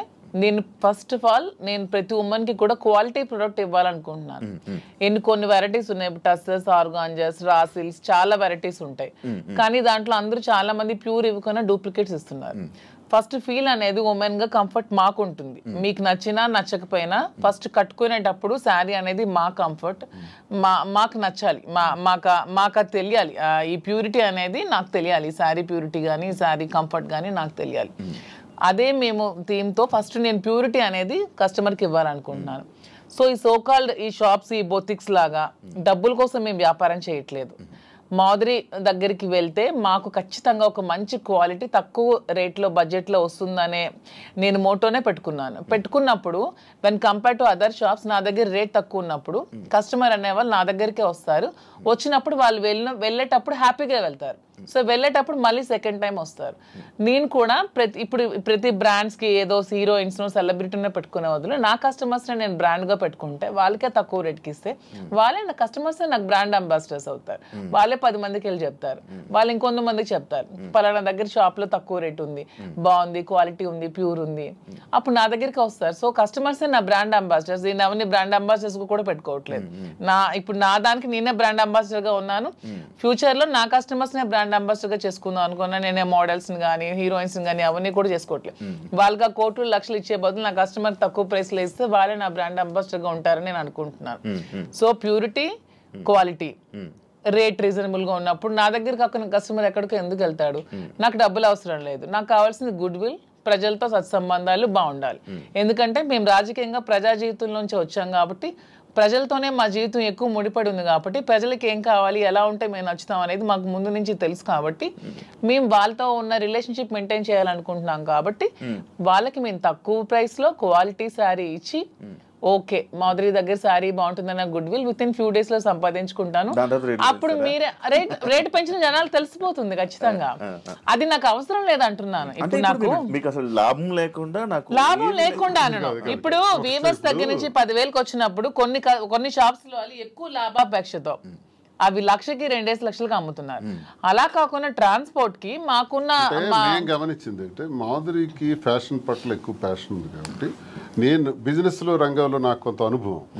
నేను ఫస్ట్ ఆఫ్ ఆల్ నేను ప్రతి ఉమెన్కి కూడా క్వాలిటీ ప్రొడక్ట్ ఇవ్వాలనుకుంటున్నాను. కొన్ని వెరైటీస్ ఉన్నాయి, టస్సెస్, ఆర్గాంజాస్, రాసిల్స్, చాలా వెరైటీస్ ఉంటాయి. కానీ దాంట్లో అందరూ చాలా మంది ప్యూర్ ఇవ్వకుండా డూప్లికేట్స్ ఇస్తున్నారు. ఫస్ట్ ఫీల్ అనేది ఉమెన్ గా కంఫర్ట్ మాకు ఉంటుంది. మీకు నచ్చినా నచ్చకపోయినా ఫస్ట్ కట్టుకునేటప్పుడు శారీ అనేది మా కంఫర్ట్, మాకు నచ్చాలి, మాకు అది తెలియాలి. ఈ ప్యూరిటీ అనేది నాకు తెలియాలి. శారీ ప్యూరిటీ కానీ శారీ కంఫర్ట్ కానీ నాకు తెలియాలి. అదే మేము థీమ్తో ఫస్ట్ నేను ప్యూరిటీ అనేది కస్టమర్కి ఇవ్వాలనుకుంటున్నాను. సో ఈ సోకాల్డ్ ఈ షాప్స్, ఈ బొటిక్స్ లాగా డబ్బుల కోసం మేము వ్యాపారం చేయట్లేదు. మాధురి దగ్గరికి వెళ్తే మాకు ఖచ్చితంగా ఒక మంచి క్వాలిటీ తక్కువ రేట్లో బడ్జెట్లో వస్తుందనే నేను మోటోనే పెట్టుకున్నప్పుడు when compare to other shops నా దగ్గర రేట్ తక్కువ ఉన్నప్పుడు కస్టమర్ అనేవాళ్ళు నా దగ్గరికే వస్తారు. వచ్చినప్పుడు వాళ్ళు వెళ్ళేటప్పుడు హ్యాపీగా వెళ్తారు. సో వెళ్ళేటప్పుడు మళ్ళీ సెకండ్ టైం వస్తారు. నేను కూడా ప్రతి బ్రాండ్స్కి ఏదో హీరోయిన్స్ను సెలబ్రిటీనే పెట్టుకునే వదిలే నా కస్టమర్స్ని నేను బ్రాండ్గా పెట్టుకుంటే వాళ్ళకే తక్కువ రేట్కి ఇస్తే వాళ్ళే నా కస్టమర్స్ నాకు బ్రాండ్ అంబాసిడర్స్ అవుతారు. వాళ్ళే 10 మందికి వెళ్ళి చెప్తారు, వాళ్ళు ఇంకొంతమందికి చెప్తారు పలానా దగ్గర షాప్లో తక్కువ రేట్ ఉంది, బాగుంది, క్వాలిటీ ఉంది, ప్యూర్ ఉంది, అప్పుడు నా దగ్గరికి వస్తారు. సో కస్టమర్స్ నా బ్రాండ్ అంబాసిడర్స్. నేను ఎవరిని బ్రాండ్ అంబాసిడర్స్ కూడా పెట్టుకోవట్లేదు. ఇప్పుడు నా దానికి నేనే బ్రాండ్ అంబాసిడర్ గా ఉన్నాను. ఫ్యూచర్ లో నా కస్టమర్స్ నే బ్రాండ్ అంబాసిడర్ గా చేసుకుందాం అనుకున్నా. నేనే మోడల్స్ కానీ హీరోయిన్స్ కానీ అవన్నీ కూడా చేసుకోవట్లేదు. వాళ్ళకి కోట్లు లక్షలు ఇచ్చే బదులు నా కస్టమర్ తక్కువ ప్రైస్ లో ఇస్తే వాళ్ళే నా బ్రాండ్ అంబాసిడర్ గా ఉంటారని నేను అనుకుంటున్నాను. So purity, quality, rate reasonable గా ఉన్నప్పుడు నా దగ్గర కాకుండా కస్టమర్ ఎక్కడికో ఎందుకు వెళ్తాడు? నాకు డబ్బులు అవసరం లేదు, నాకు కావాల్సింది గుడ్ విల్, ప్రజలతో సత్సంబంధాలు బాగుండాలి. ఎందుకంటే మేము రాజకీయంగా ప్రజా జీవితంలోంచి వచ్చాం కాబట్టి ప్రజలతోనే మా జీవితం ఎక్కువ ముడిపడి ఉంది కాబట్టి ప్రజలకి ఏం కావాలి, ఎలా ఉంటే మేము నచ్చుతాం అనేది మాకు ముందు నుంచి తెలుసు కాబట్టి మేము వాళ్ళతో ఉన్న రిలేషన్షిప్ మెయింటైన్ చేయాలనుకుంటున్నాం కాబట్టి వాళ్ళకి మేము తక్కువ ప్రైస్లో క్వాలిటీ శారీ ఇచ్చి ఓకే మాధురి దగ్గర శారీ బాగుంటుందన్న good will within few days లో సంపాదించుకుంటాను. అప్పుడు మీరే రేట్ పెంచిన జనాలు తెలిసిపోతుంది ఖచ్చితంగా. అది నాకు అవసరం లేదంటున్నాను. ఇప్పుడు నాకు అసలు లాభం లేకుండా ఇప్పుడు వీవర్స్ దగ్గర నుంచి 10,000కి వచ్చినప్పుడు కొన్ని షాప్స్ లో ఎక్కువ లాభాపేక్షతో అవి 1,00,000కి 2 లక్షలకి అమ్ముతున్నారు. అలా కాకుండా ట్రాన్స్పోర్ట్ కి మాకున్న గమనించింది అంటే మాధురికి ఫ్యాషన్ పట్ల ఎక్కువ ప్యాషన్ ఉంది కాబట్టి నేను బిజినెస్ లో రంగంలో నాకు కొంత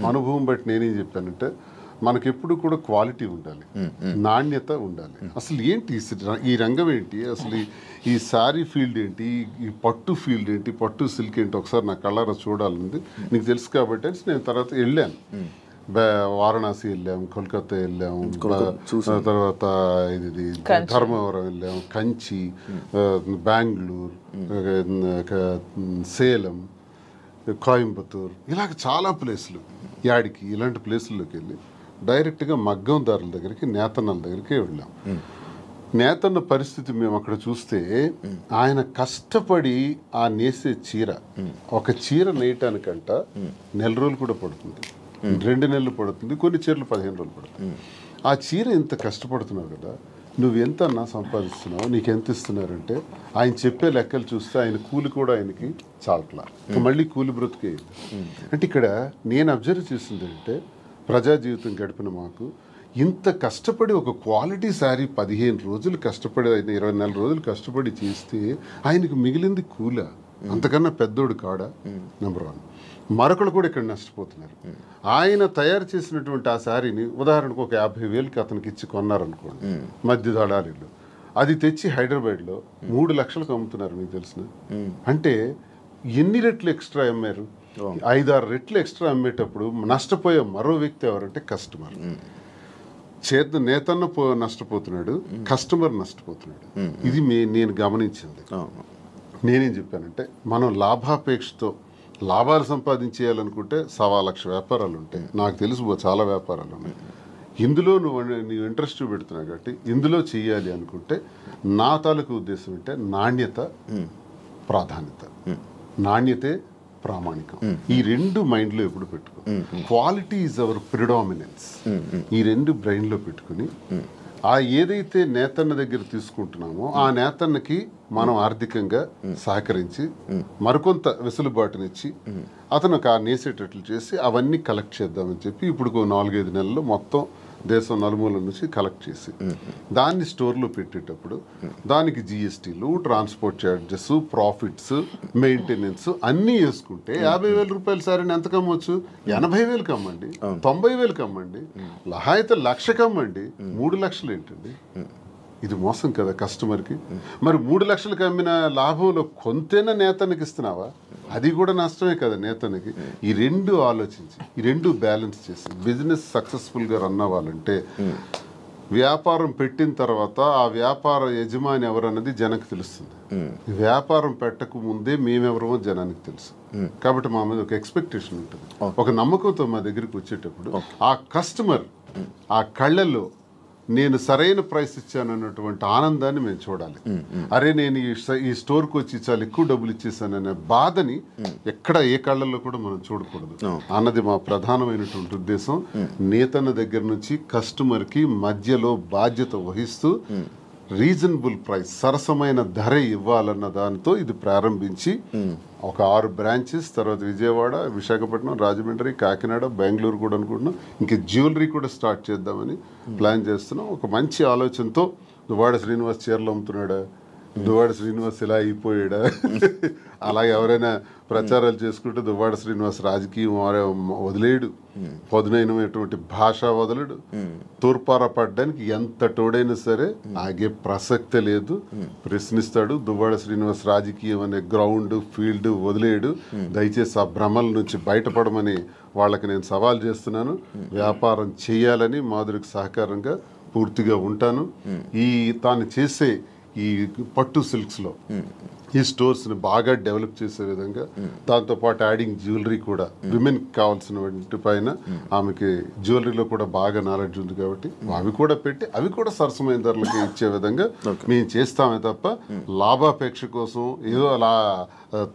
అనుభవం బట్టి నేనేం చెప్పానంటే మనకి ఎప్పుడు కూడా క్వాలిటీ ఉండాలి, నాణ్యత ఉండాలి. అసలు ఏంటి ఈ రంగం ఏంటి, అసలు ఈ శారీ ఫీల్డ్ ఏంటి, ఈ పట్టు ఫీల్డ్ ఏంటి, పట్టు సిల్క్ ఏంటి ఒకసారి నా కళ్ళారా చూడాలని నీకు తెలుసు కాబట్టి నేను తర్వాత వెళ్ళాను. వారణాసి వెళ్ళాము, కోల్కతా వెళ్ళాము, తర్వాత ఇది ధర్మవరం వెళ్ళాము, కంచి, బెంగళూరు, సేలం, కోయంబత్తూర్, ఇలాగ చాలా ప్లేసులు, యాడికి ఇలాంటి ప్లేసుల్లోకి వెళ్ళి డైరెక్ట్గా మగ్గందారుల దగ్గరికి, నేతన్నల దగ్గరికి వెళ్ళాం. నేతన్న పరిస్థితి మేము అక్కడ చూస్తే ఆయన కష్టపడి ఆ నేసే చీర, ఒక చీర నేయటానికంట 1 నెల రోజులు కూడా పడుతుంది, 2 నెలలు పడుతుంది, కొన్ని చీరలు 15 రోజులు పడుతుంది. ఆ చీర ఇంత కష్టపడుతున్నావు కదా, నువ్వెంత అన్నా సంపాదిస్తున్నావు, నీకెంత ఇస్తున్నారంటే ఆయన చెప్పే లెక్కలు చూస్తే ఆయన కూలి కూడా ఆయనకి చాలట్లా, మళ్ళీ కూలి బ్రతికే. అంటే ఇక్కడ నేను అబ్జర్వ్ చేసింది అంటే ప్రజా జీవితం గడిపిన మాకు ఇంత కష్టపడి ఒక క్వాలిటీ శారీ 15 రోజులు కష్టపడి 24 రోజులు కష్టపడి చేస్తే ఆయనకు మిగిలింది కూల, అంతకన్నా పెద్దోడు కాడా? నెంబర్ 1. మరొకరు కూడా ఇక్కడ నష్టపోతున్నారు. ఆయన తయారు చేసినటువంటి ఆ శారీని ఉదాహరణకు ఒక 50,000కి అతనికి ఇచ్చి కొన్నారనుకోండి మధ్య దళారీలో, అది తెచ్చి హైదరాబాద్లో 3 లక్షలకు అమ్ముతున్నారు. మీకు తెలిసిన అంటే ఎన్ని రెట్లు ఎక్స్ట్రా అమ్మారు? 5-6 రెట్లు ఎక్స్ట్రా అమ్మేటప్పుడు నష్టపోయే మరో వ్యక్తి ఎవరంటే కస్టమర్. నేతన్న నష్టపోతున్నాడు, కస్టమర్ నష్టపోతున్నాడు. ఇది నేను గమనించింది. నేనేం చెప్పానంటే మనం లాభాపేక్షతో లాభాలు సంపాదించేయాలనుకుంటే 1,00,000 వ్యాపారాలు ఉంటాయి. నాకు తెలుసు చాలా వ్యాపారాలు ఉన్నాయి. ఇందులో నువ్వు ఇంట్రెస్ట్ పెడుతున్నావు కాబట్టి ఇందులో చెయ్యాలి అనుకుంటే నా తాలూకు ఉద్దేశం అంటే నాణ్యత, ప్రాధాన్యత. నాణ్యతే ప్రామాణికం. ఈ 2 మైండ్లో ఎప్పుడు పెట్టుకో. Quality is our predominance. ఈ 2 బ్రెయిన్లో పెట్టుకుని ఆ ఏదైతే నేతన్న దగ్గర తీసుకుంటున్నామో ఆ నేతన్నకి మనం ఆర్థికంగా సహకరించి మరికొంత వెసులుబాటునిచ్చి అతను ఆ నేసేటట్లు చేసి అవన్నీ కలెక్ట్ చేద్దామని చెప్పి ఇప్పుడు 4-5 నెలల్లో మొత్తం దేశం నలుమూల నుంచి కలెక్ట్ చేసి దాన్ని స్టోర్లో పెట్టేటప్పుడు దానికి జిఎస్టీలు, ట్రాన్స్పోర్ట్ ఛార్జెస్, ప్రాఫిట్స్, మెయింటెనెన్స్ అన్నీ వేసుకుంటే 50,000 రూపాయల సారీని ఎంత కమ్మొచ్చు? 80,000కి అమ్మండి, 90,000కి అమ్మండి, అయితే 1,00,000కి అమ్మండి. 3 లక్షలు ఏంటండి? ఇది మోసం కదా కస్టమర్కి. మరి 3 లక్షలకు అమ్మిన లాభంలో కొంతైనా నేతనికి ఇస్తున్నావా? అది కూడా నష్టమే కదా నేతనికి. ఈ 2 ఆలోచించి ఈ 2 బ్యాలెన్స్ చేసి బిజినెస్ సక్సెస్ఫుల్గా రన్ అవ్వాలంటే వ్యాపారం పెట్టిన తర్వాత ఆ వ్యాపార యజమాని ఎవరన్నది జనానికి తెలుస్తుంది. వ్యాపారం పెట్టక ముందే మేమెవరమో జనానికి తెలుసు. కాబట్టి మా మీద ఒక ఎక్స్పెక్టేషన్ ఉంటుంది, ఒక నమ్మకంతో మా దగ్గరికి వచ్చేటప్పుడు ఆ కస్టమర్ ఆ కళ్ళల్లో నేను సరైన ప్రైస్ ఇచ్చాను అన్నటువంటి ఆనందాన్ని మేము చూడాలి. అరే నేను ఈ స్టోర్కి వచ్చి చాలా ఎక్కువ డబ్బులు ఇచ్చేసాననే బాధని ఎక్కడ ఏ కళ్ళల్లో కూడా మనం చూడకూడదు అన్నది మా ప్రధానమైనటువంటి ఉద్దేశం. నేతన్న దగ్గర నుంచి కస్టమర్కి మధ్యలో బాధ్యత వహిస్తూ రీజనబుల్ ప్రైస్, సరసమైన ధర ఇవ్వాలన్న దానితో ఇది ప్రారంభించి ఒక 6 బ్రాంచెస్, తర్వాత విజయవాడ, విశాఖపట్నం, రాజమండ్రి, కాకినాడ, బెంగళూరు కూడా అనుకుంటున్నాం. ఇంక జ్యువెలరీ కూడా స్టార్ట్ చేద్దామని ప్లాన్ చేస్తున్నాం. ఒక మంచి ఆలోచనతో దువ్వాడ శ్రీనివాస్ చీరలు అమ్ముతున్నాడా, దువ్వాడ శ్రీనివాస్ ఇలా అయిపోయాడా, అలాగే ఎవరైనా ప్రచారాలు చేసుకుంటే దువ్వాడ శ్రీనివాస్ రాజకీయం వదిలేడు, పదునైనటువంటి భాష వదలడు, తూర్పార పడ్డానికి ఎంత తోడైనా సరే ఆగే ప్రసక్తే లేదు, ప్రశ్నిస్తాడు. దువ్వాడ శ్రీనివాస్ రాజకీయం అనే గ్రౌండ్ ఫీల్డ్ వదిలేడు. దయచేసి ఆ భ్రమల నుంచి బయటపడమని వాళ్ళకి నేను సవాల్ చేస్తున్నాను. వ్యాపారం చేయాలని మాధురికి సహకారంగా పూర్తిగా ఉంటాను. తాను చేసే ఈ పట్టు సిల్క్స్లో ఈ స్టోర్స్ని బాగా డెవలప్ చేసే విధంగా, దాంతోపాటు యాడింగ్ జ్యువెలరీ కూడా, విమెన్కి కావాల్సిన వాటి పైన ఆమెకి జ్యువెలరీలో కూడా బాగా నాలెడ్జ్ ఉంది కాబట్టి అవి కూడా పెట్టి అవి కూడా సరసమైన ధరలకి ఇచ్చే విధంగా మేము చేస్తామే తప్ప లాభాపేక్ష కోసం ఏదో అలా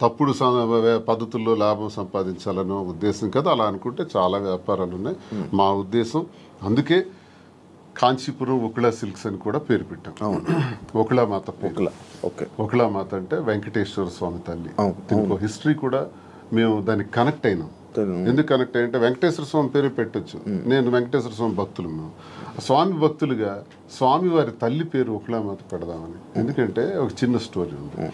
తప్పుడు పద్ధతుల్లో లాభం సంపాదించాలనే ఉద్దేశం కదా. అలా అనుకుంటే చాలా వ్యాపారాలు ఉన్నాయి. మా ఉద్దేశం అందుకే కాంచీపురం ఒకళా సిల్క్స్ అని కూడా పేరు పెట్టాం. ఒకళామాత, ఒకళామాత అంటే వెంకటేశ్వర స్వామి తల్లి. దీనికి హిస్టరీ కూడా మేము దానికి కనెక్ట్ అయినాం. ఎందుకు కనెక్ట్ అయ్యంటే వెంకటేశ్వర స్వామి పేరు పెట్టచ్చు. నేను వెంకటేశ్వర స్వామి భక్తులు, మేము స్వామి భక్తులుగా స్వామి వారి తల్లి పేరు ఒకళామాత పెడదామని. ఎందుకంటే ఒక చిన్న స్టోరీ ఉంది.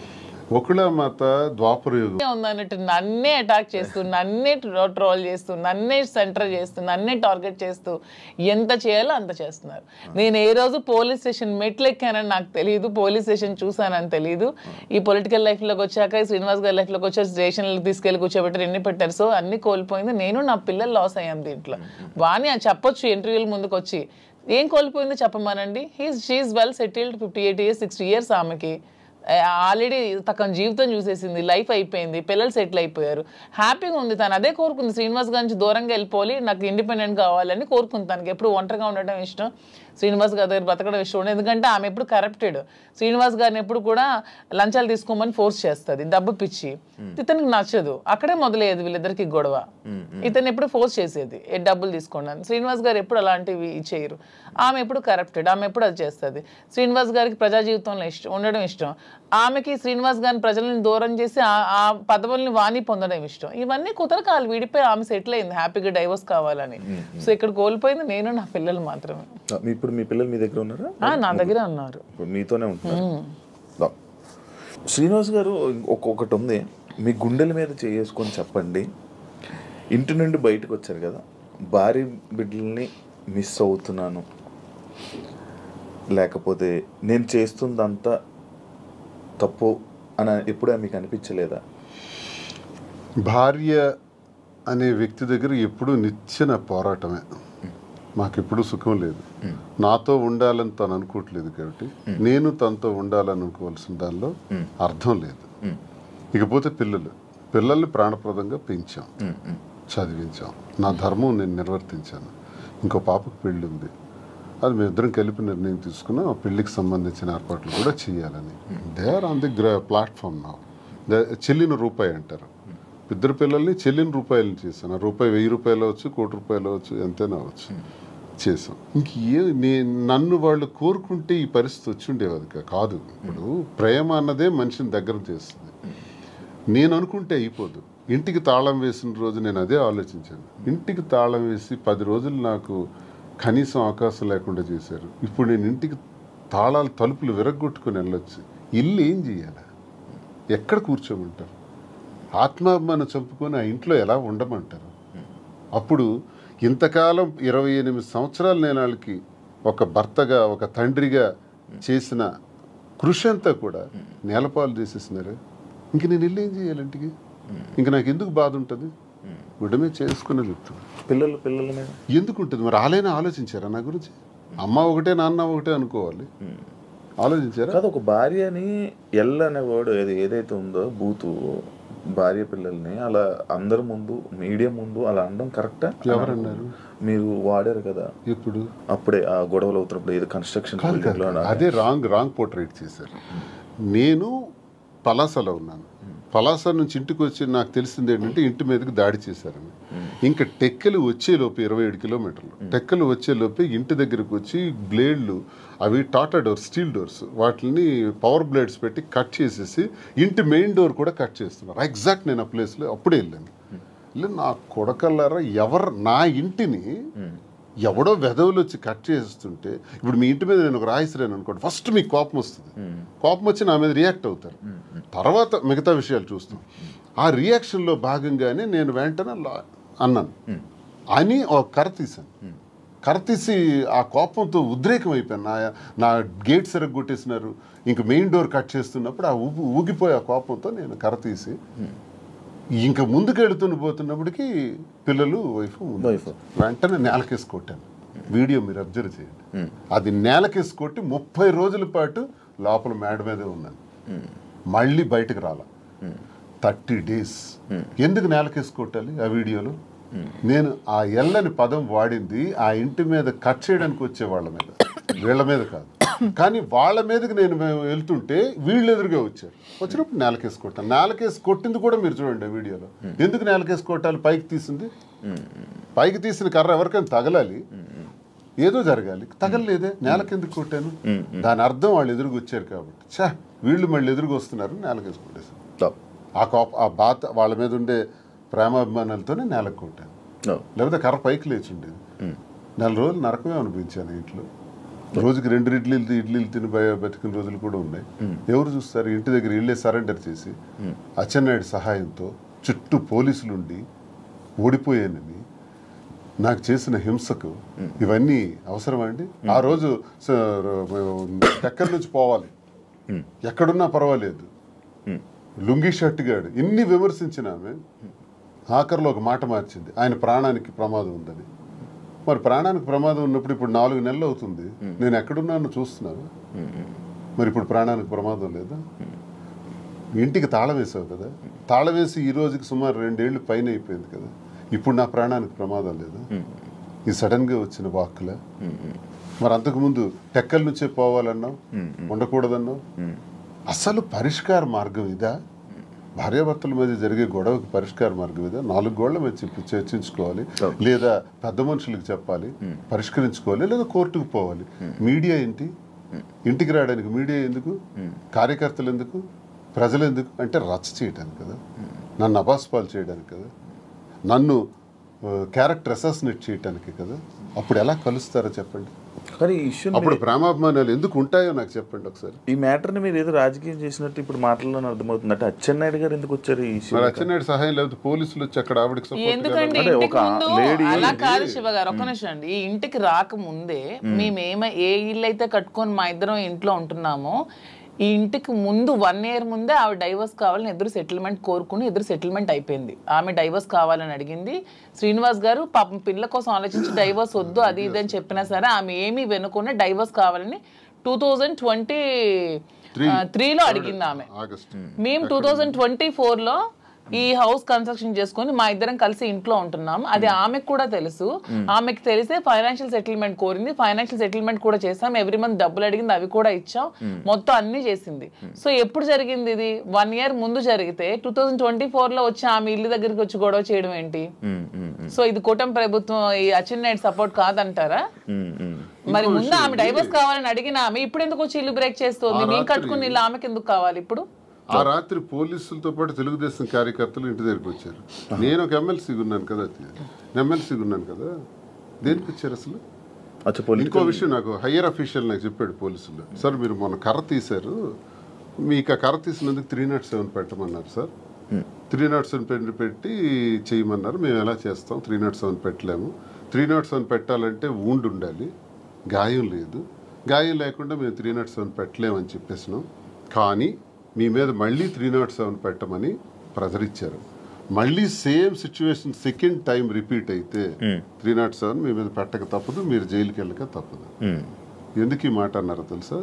ఒకళామాత ద్వాపర యుగం ఉందన్నట్టు నన్నే అటాక్ చేస్తూ, నన్నే ట్రోల్ చేస్తూ, నన్నే సెంటర్ చేస్తూ, నన్నే టార్గెట్ చేస్తూ ఎంత చేయాలో అంత చేస్తున్నారు. నేను ఏ రోజు పోలీస్ స్టేషన్ మెట్లు ఎక్కానని నాకు తెలియదు, పోలీస్ స్టేషన్ చూసానని తెలియదు. ఈ పొలిటికల్ లైఫ్లోకి వచ్చాక, శ్రీనివాస్ గారి లైఫ్లోకి వచ్చాక స్టేషన్లకు తీసుకెళ్ళి కూర్చోబెట్టారు, ఎన్ని పెట్టారు. సో అన్ని కోల్పోయింది నేను, నా పిల్లలు లాస్ అయ్యాం దీంట్లో. వాణి అది చెప్పొచ్చు ఇంటర్వ్యూల ముందుకు వచ్చి, ఏం కోల్పోయిందో చెప్పమానండి. She's well settled, 58 years 60 years ఆమెకి ఆల్రెడీ తన జీవితం చూసేసింది, లైఫ్ అయిపోయింది, పిల్లలు సెటిల్ అయిపోయారు, హ్యాపీగా ఉంది. తను అదే కోరుకుంది, శ్రీనివాస్ గారి నుంచి దూరంగా వెళ్ళిపోవాలి, నాకు ఇండిపెండెంట్ కావాలని కోరుకుంది. తనకి ఎప్పుడు ఒంటరిగా ఉండడం ఇష్టం, శ్రీనివాస్ గారి దగ్గర బతకడం ఇష్టం ఉండదు. ఎందుకంటే ఆమె ఎప్పుడు కరప్టెడ్, శ్రీనివాస్ గారిని ఎప్పుడు కూడా లంచాలు తీసుకోమని ఫోర్స్ చేస్తుంది, డబ్బు పిచ్చి. ఇతనికి నచ్చదు, అక్కడే మొదలయ్యేది వీళ్ళిద్దరికి గొడవ. ఇతను ఎప్పుడు ఫోర్స్ చేసేది డబ్బులు తీసుకోండి. శ్రీనివాస్ గారు ఎప్పుడు అలాంటివి చేయరు. ఆమె ఎప్పుడు కరప్టెడ్, ఆమె ఎప్పుడు అది చేస్తుంది. శ్రీనివాస్ గారికి ప్రజా జీవితంలో ఉండడం ఇష్టం, ఆమెకి శ్రీనివాస్ గారిని ప్రజలను దూరం చేసి ఆ పదవుల్ని వాణి పొందడం ఇష్టం. ఇవన్నీ కుదరకాలు విడిపోయి ఆమె సెటిల్ అయింది, హ్యాపీగా డైవర్స్ కావాలని. సో ఇక్కడ కోల్పోయింది నేను, నా పిల్లలు మాత్రమే. ఇప్పుడు మీ పిల్లలు మీ దగ్గర ఉన్నారా? నా దగ్గరే ఉన్నారు, మీతోనే ఉంటున్నారు. శ్రీనివాస్ గారు ఒక్కొక్కటి ఉంది, మీ గుండెల మీద చేసుకొని చెప్పండి. ఇంటి నుండి బయటకు వచ్చారు కదా, భార్య బిడ్డల్ని మిస్ అవుతున్నాను, లేకపోతే నేను చేస్తుందంతా తప్పు అని ఎప్పుడూ మీకు అనిపించలేదా? భార్య అనే వ్యక్తి దగ్గర ఎప్పుడూ నిచ్చెన పోరాటమే. మాకెప్పుడు సుఖం లేదు. నాతో ఉండాలని తను అనుకోవట్లేదు కాబట్టి నేను తనతో ఉండాలని అనుకోవాల్సిన దానిలో అర్థం లేదు. ఇకపోతే పిల్లల్ని ప్రాణప్రదంగా పెంచాం, చదివించాం, నా ధర్మం నేను నిర్వర్తించాను. ఇంకో పాపకు పెళ్ళి ఉంది, అది మేమిద్దరం కలిపి నిర్ణయం తీసుకున్నాం. ఆ పెళ్లికి సంబంధించిన ఏర్పాట్లు కూడా చేయాలని. They are on the platform నా. చెల్లిన రూపాయి అంటారు. ఇద్దరు పిల్లల్ని చెల్లిన రూపాయలు చేశాను. ఆ రూపాయి 1000 రూపాయలు అవచ్చు, 1 కోటి రూపాయలు అవచ్చు, ఎంతైనా అవచ్చు, చేసాం. నన్ను వాళ్ళు కోరుకుంటే ఈ పరిస్థితి వచ్చి ఉండేది కాదు. ఇప్పుడు ప్రేమ అన్నదే మనిషిని దగ్గర చేస్తుంది. నేను అనుకుంటే అయిపోదు. ఇంటికి తాళం వేసిన రోజు నేను అదే ఆలోచించాను. ఇంటికి తాళం వేసి 10 రోజులు నాకు కనీసం అవకాశం లేకుండా చేశారు. ఇప్పుడు నేను ఇంటికి తాళాలు తలుపులు విరగొట్టుకుని వెళ్ళొచ్చు. ఇల్లు ఏం చేయాలి? ఎక్కడ కూర్చోమంటారు? ఆత్మాభిమానం చంపుకొని ఆ ఇంట్లో ఎలా ఉండమంటారు? అప్పుడు ఇంతకాలం 28 సంవత్సరాలు నేను వాళ్ళకి ఒక భర్తగా, ఒక తండ్రిగా చేసిన కృషి అంతా కూడా నేలపాలు చేసేసినారు. ఇంక నేను ఇల్లు ఏం చేయాలి? ఇంటికి ఇంక నాకు ఎందుకు బాధ ఉంటుంది? గుడ్డమే చేసుకునే చెప్తాను. పిల్లల మీద ఎందుకు ఉంటుంది? మరి ఆలైనా ఆలోచించారా నా గురించి? అమ్మ ఒకటే, నాన్న ఒకటే అనుకోవాలి. ఆలోచించారా? కాదు, ఒక భార్యని అనే వర్డ్ ఏదైతే ఉందో బూతు, భార్య పిల్లల్ని అలా అందరి ముందు, మీడియా ముందు అలా అనడం కరెక్టా? ఎవరన్నారు? మీరు వాడారు కదా ఇప్పుడు, అప్పుడే ఆ గొడవలు అవుతున్నప్పుడు ఏదో కన్స్ట్రక్షన్, అదే రాంగ్ పోర్ట్రేట్ చేశారు. నేను పలాసలో ఉన్నాను, పలాస నుంచి ఇంటికి వచ్చి నాకు తెలిసింది ఏంటంటే ఇంటి మీదకి దాడి చేశారని. ఇంకా టెక్కలు వచ్చేలోపు 27 కిలోమీటర్లు టెక్కలు వచ్చేలోపే ఇంటి దగ్గరకు వచ్చి బ్లేడ్లు, అవి టాటా డోర్స్, స్టీల్ డోర్స్, వాటిని పవర్ బ్లేడ్స్ పెట్టి కట్ చేసేసి ఇంటి మెయిన్ డోర్ కూడా కట్ చేస్తున్నారు. ఎగ్జాక్ట్ నేను ఆ ప్లేస్లో అప్పుడే వెళ్ళాను. నా కొడకల్లారా, ఎవరు నా ఇంటిని ఎవడో వెధవులు వచ్చి కట్ చేస్తుంటే, ఇప్పుడు మీ ఇంటి మీద నేను ఒక రాయిసిరాను అనుకోండి, ఫస్ట్ మీకు కోపం వస్తుంది. కోపం వచ్చి నా మీద రియాక్ట్ అవుతారు, తర్వాత మిగతా విషయాలు చూస్తాం. ఆ రియాక్షన్లో భాగంగానే నేను వెంటనే అన్నాను అని ఒక కర్ర తీశాను. కర్ర తీసి ఆ కోపంతో ఉద్రేకం అయిపోయాను. నా గేట్ సరిగ్గా కొట్టేసినారు, ఇంక మెయిన్ డోర్ కట్ చేస్తున్నప్పుడు ఆ ఊగిపోయే ఆ కోపంతో నేను కర్ర తీసి ఇంకా ముందుకు పోతున్నప్పటికీ పిల్లలు వైఫ్ వెంటనే నేలకేసి కొట్టాను. వీడియో మీరు అబ్జర్వ్ చేయండి. అది నేలకేసి కొట్టి 30 రోజుల పాటు లోపల మేడ మీదే ఉన్నాను, మళ్ళీ బయటకు రాల. 30 days. ఎందుకు నేలకేసి కొట్టాలి? ఆ వీడియోలో నేను ఆ ఎల్లని పదం వాడింది ఆ ఇంటి మీద కట్ చేయడానికి వచ్చే వాళ్ళ మీద, వీళ్ళ మీద కాదు. కానీ వాళ్ళ మీదకి నేను వెళ్తుంటే వీళ్ళు ఎదురుగా వచ్చినప్పుడు నేలకేసి కొట్టాను. నేలకేసి కొట్టింది కూడా మీరు చూడండి ఆ వీడియోలో. ఎందుకు నేలకేసి కొట్టాలి? పైకి తీసింది, పైకి తీసిన కర్ర ఎవరికైనా తగలాలి, ఏదో జరగాలి, తగలలేదే, నేలకెందుకు కొట్టాను? దాని అర్థం వాళ్ళు ఎదురుగా వచ్చారు కాబట్టి. వీళ్ళు మళ్ళీ ఎదురుగా వస్తున్నారు, నేలకేసి కొట్టేశాను. ఆ బాధ వాళ్ళ మీద ఉండే ప్రేమాభిమానాలతోనే నేలకు కొట్టాను. లేకపోతే కర్ర పైకి లేచి ఉండేది. 4 రోజులు నరకమే అనిపించాను ఇంట్లో. రోజుకి 2 ఇడ్లీలు తిని బతికిన రోజులు కూడా ఉన్నాయి. ఎవరు చూస్తారు? ఇంటి దగ్గర ఇళ్ళే సరెండర్ చేసి అచ్చెన్నాయుడు సహాయంతో చుట్టూ పోలీసులు ఉండి ఓడిపోయానని నాకు చేసిన హింసకు ఇవన్నీ అవసరమా అండి? ఆ రోజు ఎక్కడి నుంచి పోవాలి, ఎక్కడున్నా పర్వాలేదు, లుంగీ షర్ట్ గాడు ఇన్ని విమర్శించిన ఆమె ఆఖరిలో ఒక మాట మార్చింది, ఆయన ప్రాణానికి ప్రమాదం ఉందని. మరి ప్రాణానికి ప్రమాదం ఉన్నప్పుడు ఇప్పుడు 4 నెలలు అవుతుంది, నేను ఎక్కడున్నాను చూస్తున్నాను. మరి ఇప్పుడు ప్రాణానికి ప్రమాదం లేదా? ఇంటికి తాళం వేసావు కదా, తాళం వేసి ఈ రోజుకి సుమారు 2 ఏళ్ళు పైన అయిపోయింది కదా, ఇప్పుడు నా ప్రాణానికి ప్రమాదం లేదా? ఇది సడన్గా వచ్చిన వాక్కులా? మరి అంతకుముందు టెక్కల నుంచే పోవాలన్నావు, ఉండకూడదన్నావు. అసలు పరిష్కార మార్గం ఇదా? భార్యాభర్తల మధ్య జరిగే గొడవకి పరిష్కార మార్గం ఇదా? 4 గోళ్ల మధ్య చర్చించుకోవాలి, లేదా పెద్ద మనుషులకు చెప్పాలి, పరిష్కరించుకోవాలి, లేదా కోర్టుకు పోవాలి. మీడియా ఏంటి? ఇంటికి రావడానికి మీడియా ఎందుకు? కార్యకర్తలు ఎందుకు? ప్రజలు ఎందుకు? అంటే రచ్చ చేయడానికి కదా, నన్ను అబాస్పాలు చేయడానికి కదా, నన్ను క్యారెక్టర్ అసాసినేట్ చేయడానికి కదా. అప్పుడు ఎలా కలుస్తారో చెప్పండి. కానీ ఈ ఇష్యూ అప్పుడు ప్రేమాభిమానాలు ఎందుకు ఉంటాయో నాకు చెప్పండి ఒకసారి. ఈ మ్యాటర్ని మీరు ఏదో రాజకీయం చేసినట్టు ఇప్పుడు మాటల్లో అర్థమవుతుంది. అంటే అచ్చెన్నాయుడు గారు ఎందుకు వచ్చారు ఈ ఇష్యూ? అచ్చెన్నాయుడు సహాయం లేకపోతే పోలీసులు వచ్చి అక్కడ ఆవిడకి ఎందుకండి అలా కాదు శివ గారు, ఒక్క నిమిషం అండి. ఈ ఇంటికి రాకముందే మేము ఏ ఇల్లు అయితే కట్టుకొని మా ఇద్దరం ఇంట్లో ఉంటున్నామో, ఈ ఇంటికి ముందు 1 year ముందే ఆవిడ డైవర్స్ కావాలని ఎదురు సెటిల్మెంట్ కోరుకుని ఎదురు సెటిల్మెంట్ అయిపోయింది. ఆమె డైవర్స్ కావాలని అడిగింది. శ్రీనివాస్ గారు పాపం పిల్ల కోసం ఆలోచించి డైవర్స్ వద్దు అది ఇది అని చెప్పినా సరే ఆమె ఏమీ వెనుకునే డైవర్స్ కావాలని 2023లో అడిగింది ఆమె. మేము 2024లో ఈ హౌస్ కన్స్ట్రక్షన్ చేసుకుని మా ఇద్దరం కలిసి ఇంట్లో ఉంటున్నాం. అది ఆమెకు కూడా తెలుసు. ఆమెకు తెలిసే ఫైనాన్షియల్ సెటిల్మెంట్ కోరింది. ఫైనాన్షియల్ సెటిల్మెంట్ కూడా చేసాం. ఎవ్రీ మంత్ డబ్బులు అడిగింది, అవి కూడా ఇచ్చాం. మొత్తం అన్ని చేసింది. సో ఎప్పుడు జరిగింది ఇది? 1 year ముందు జరిగితే 2024లో వచ్చి ఆమె ఇల్లు దగ్గరికి వచ్చి గొడవ చేయడం ఏంటి? సో ఇది కూటమి ప్రభుత్వం ఈ అచ్చెన్నాయుడు సపోర్ట్ కాదంటారా? మరి ముందు ఆమె డైవర్స్ కావాలని అడిగిన ఆమె ఇప్పుడు ఎందుకు వచ్చి ఇల్లు బ్రేక్ చేస్తుంది? మేము కట్టుకుని ఇల్లు ఆమెకి ఎందుకు కావాలి ఇప్పుడు? ఆ రాత్రి పోలీసులతో పాటు తెలుగుదేశం కార్యకర్తలు ఇంటి దగ్గరికి వచ్చారు. నేను ఒక ఎమ్మెల్సీగా ఉన్నాను కదా, దేనికి వచ్చారు అసలు? ఇంకో విషయం నాకు హయ్యర్ అఫీషియల్ నాకు చెప్పాడు పోలీసులు, సార్ మీరు మొన్న కర్ర తీశారు, మీకు ఆ కర్ర తీసినందుకు 307 పెట్టమన్నారు సార్. 307 పెట్టి చేయమన్నారు. మేము ఎలా చేస్తాం? 307 పెట్టలేము. 307 పెట్టాలంటే వూండ్ ఉండాలి, గాయం లేదు. గాయం లేకుండా మేము 307 పెట్టలేమని చెప్పేసినాం. కానీ మీ మీద మళ్ళీ 307 పెట్టమని ప్రెజర్ ఇచ్చారు. మళ్ళీ same situation second time repeat అయితే 307 మీ మీద పెట్టక తప్పదు, మీరు జైలుకి వెళ్ళక తప్పదు. ఎందుకు ఈ మాట అన్నారో తెలుసా?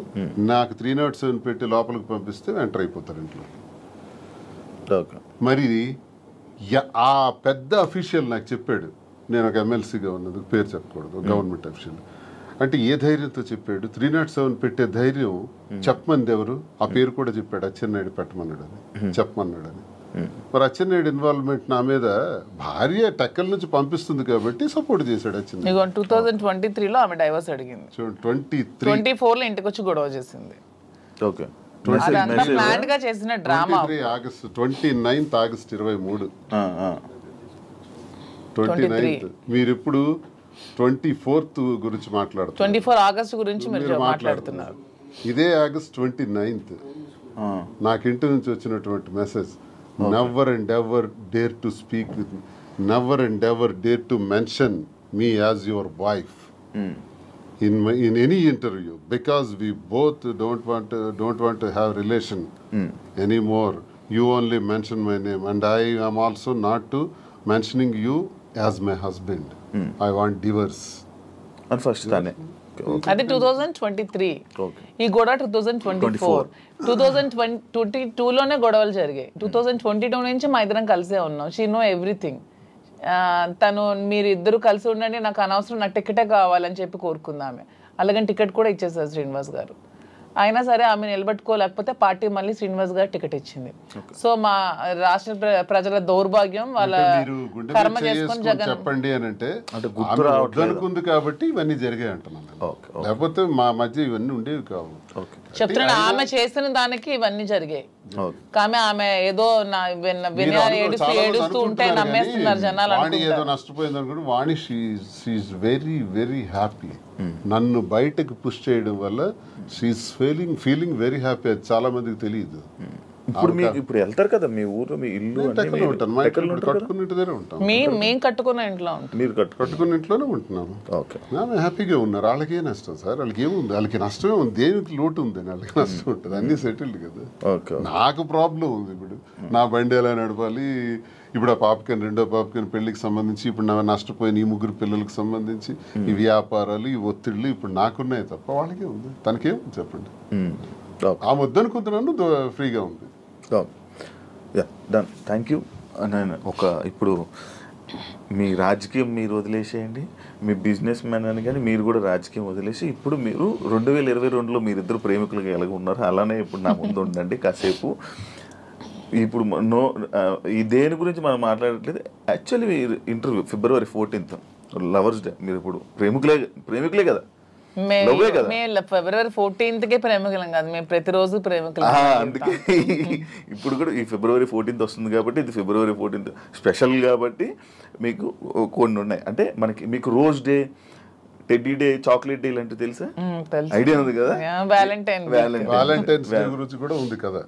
నాకు 307 పెట్టి లోపలికి పంపిస్తే ఎంటర్ అయిపోతారు ఇంట్లో. మరి ఆ పెద్ద అఫీషియల్ నాకు చెప్పాడు, నేను ఒక ఎమ్మెల్సీగా ఉన్నది, పేరు చెప్పకూడదు, గవర్నమెంట్ అఫీషియల్. అంటే ఏ ధైర్యంతో చెప్పాడు? 307 పెట్టే ధైర్యం చెప్పమంది ఎవరు? ఆ పేరు కూడా చెప్పాడు, అచ్చెన్నాయుడు పెట్టమన్నాడు అని, చెప్పమన్నాడు అని. మరి అచ్చెన్నాయుడు ఇన్వాల్వ్మెంట్ నా మీద భార్య టెక్కల నుంచి పంపిస్తుంది కాబట్టి సపోర్ట్ చేశాడు అచ్చెన్నాయుడు. 2023లో ఆమె డైవర్స్ అడిగింది, 24లో ఇంటికి వచ్చి గొడవ చేసింది. ఓకే, అదంతా ప్లాన్ గా చేసిన డ్రామా. ఆగస్ట్ 29 ఆగస్ట్ 23 29 మీరు ఇప్పుడు 24th గురించి మాట్లాడుతున్నారు. 24 ఆగస్ట్ గురించి మీరు మాట్లాడుతున్నారు. ఇదే ఆగస్ట్ 29 నాకు ఇంటి నుంచి వచ్చినటువంటి message, never and ever dare to speak with me, never and ever dare to mention me as your wife in any interview, because we both don't want to have relation anymore. You only mention my name, and I am also not to mentioning you as my husband. I want divorce. And first tane అది 2023. ఈ గొడవ 2024. 2022లోనే గొడవలు జరిగాయి. 2022 నుంచి మా ఇద్దరం కలిసే ఉన్నాం. She know everything. తను మీరు ఇద్దరు కలిసి ఉండండి, నాకు అనవసరం, నాకు టికెటే కావాలని చెప్పి కోరుకుందామె. అలాగని టికెట్ కూడా ఇచ్చేసారు శ్రీనివాస్ గారు. అయినా సరే ఆమె నిలబెట్టుకోలేకపోతే పార్టీ మళ్ళీ శ్రీనివాస్ గారు టికెట్ ఇచ్చింది. సో మా రాష్ట్ర ప్రజల దౌర్భాగ్యం, వాళ్ళ కర్మ చేసుకొని జగన్ చెప్పండి అని అంటే అనుకుంది కాబట్టి ఇవన్నీ జరిగాయి అంటున్నాను. లేకపోతే మా మధ్య ఇవన్నీ ఉండేవి కావు. చెప్తున్నాను, ఆమె చేసిన దానికి ఇవన్నీ జరిగాయి. కానీ ఆమె ఏదో ఏడుస్తూ ఉంటే నమ్మేస్తున్నారు జనాలు. వాణి ఏదో నష్టపోయింది అనుకుంటే వాణి షీఈస్ వెరీ వెరీ హ్యాపీ. నన్ను బయటకు పుష్ చేయడం వల్ల షీఈస్ ఫీలింగ్ వెరీ హ్యాపీ. అది చాలా మందికి తెలియదు. ఇప్పుడు ఇప్పుడు వెళ్తారు కదా మీ ఊరు, మీ ఇల్లు కట్టుకున్న ఇంటిదే ఉంటాం. మేము కట్టుకున్న ఇంట్లో మీరు కట్టుకున్న ఇంట్లోనే ఉంటున్నాము. ఆమె హ్యాపీగా ఉన్నారు. వాళ్ళకే నష్టం సార్, వాళ్ళకి ఏముంది, వాళ్ళకి నష్టమే ఉంది. దేనికి లోటు ఉంది, వాళ్ళకి నష్టం ఉంటుంది. అన్ని సెటిల్డ్ కదా. నాకు ప్రాబ్లం ఉంది. ఇప్పుడు నా బండి ఎలా నడపాలి, ఇప్పుడు ఆ పాపకని రెండో పాపకని పెళ్లికి సంబంధించి, ఇప్పుడు నా నష్టపోయిన ఈ 3 పిల్లలకు సంబంధించి ఈ వ్యాపారాలు, ఈ ఒత్తిళ్ళు ఇప్పుడు నాకున్నాయి తప్ప వాళ్ళకే ఉంది. తనకేముంది చెప్పండి. ఆ వద్దనుకుంటున్నాను, ఫ్రీగా ఉంది. Done, thank you. నేను ఇప్పుడు మీ రాజకీయం మీరు వదిలేసేయండి, మీ బిజినెస్ మ్యాన్ అని కానీ మీరు కూడా రాజకీయం వదిలేసి ఇప్పుడు మీరు 2022లో మీరిద్దరు ప్రేమికులుగా ఎలాగ ఉన్నారు అలానే ఇప్పుడు నా ముందు ఉండండి కాసేపు. ఇప్పుడు ఈ దేని గురించి మనం మాట్లాడట్లేదు. Actually interview February 14th lovers day. మీరు ఇప్పుడు ప్రేమికులే కదా? February 14th ప్రేమికులం కాదు, మేము ప్రతిరోజు ప్రేమికులం. అందుకే ఇప్పుడు కూడా ఈ February 14th వస్తుంది కాబట్టి, ఇది February 14th స్పెషల్ కాబట్టి మీకు కొన్ని ఉన్నాయి. అంటే మీకు rose day, teddy day, chocolate day లాంటివి తెలుసా? ఐడియా ఉంది కదా? వ్యాలంటైన్స్ డే గురించి కూడా ఉంది కదా.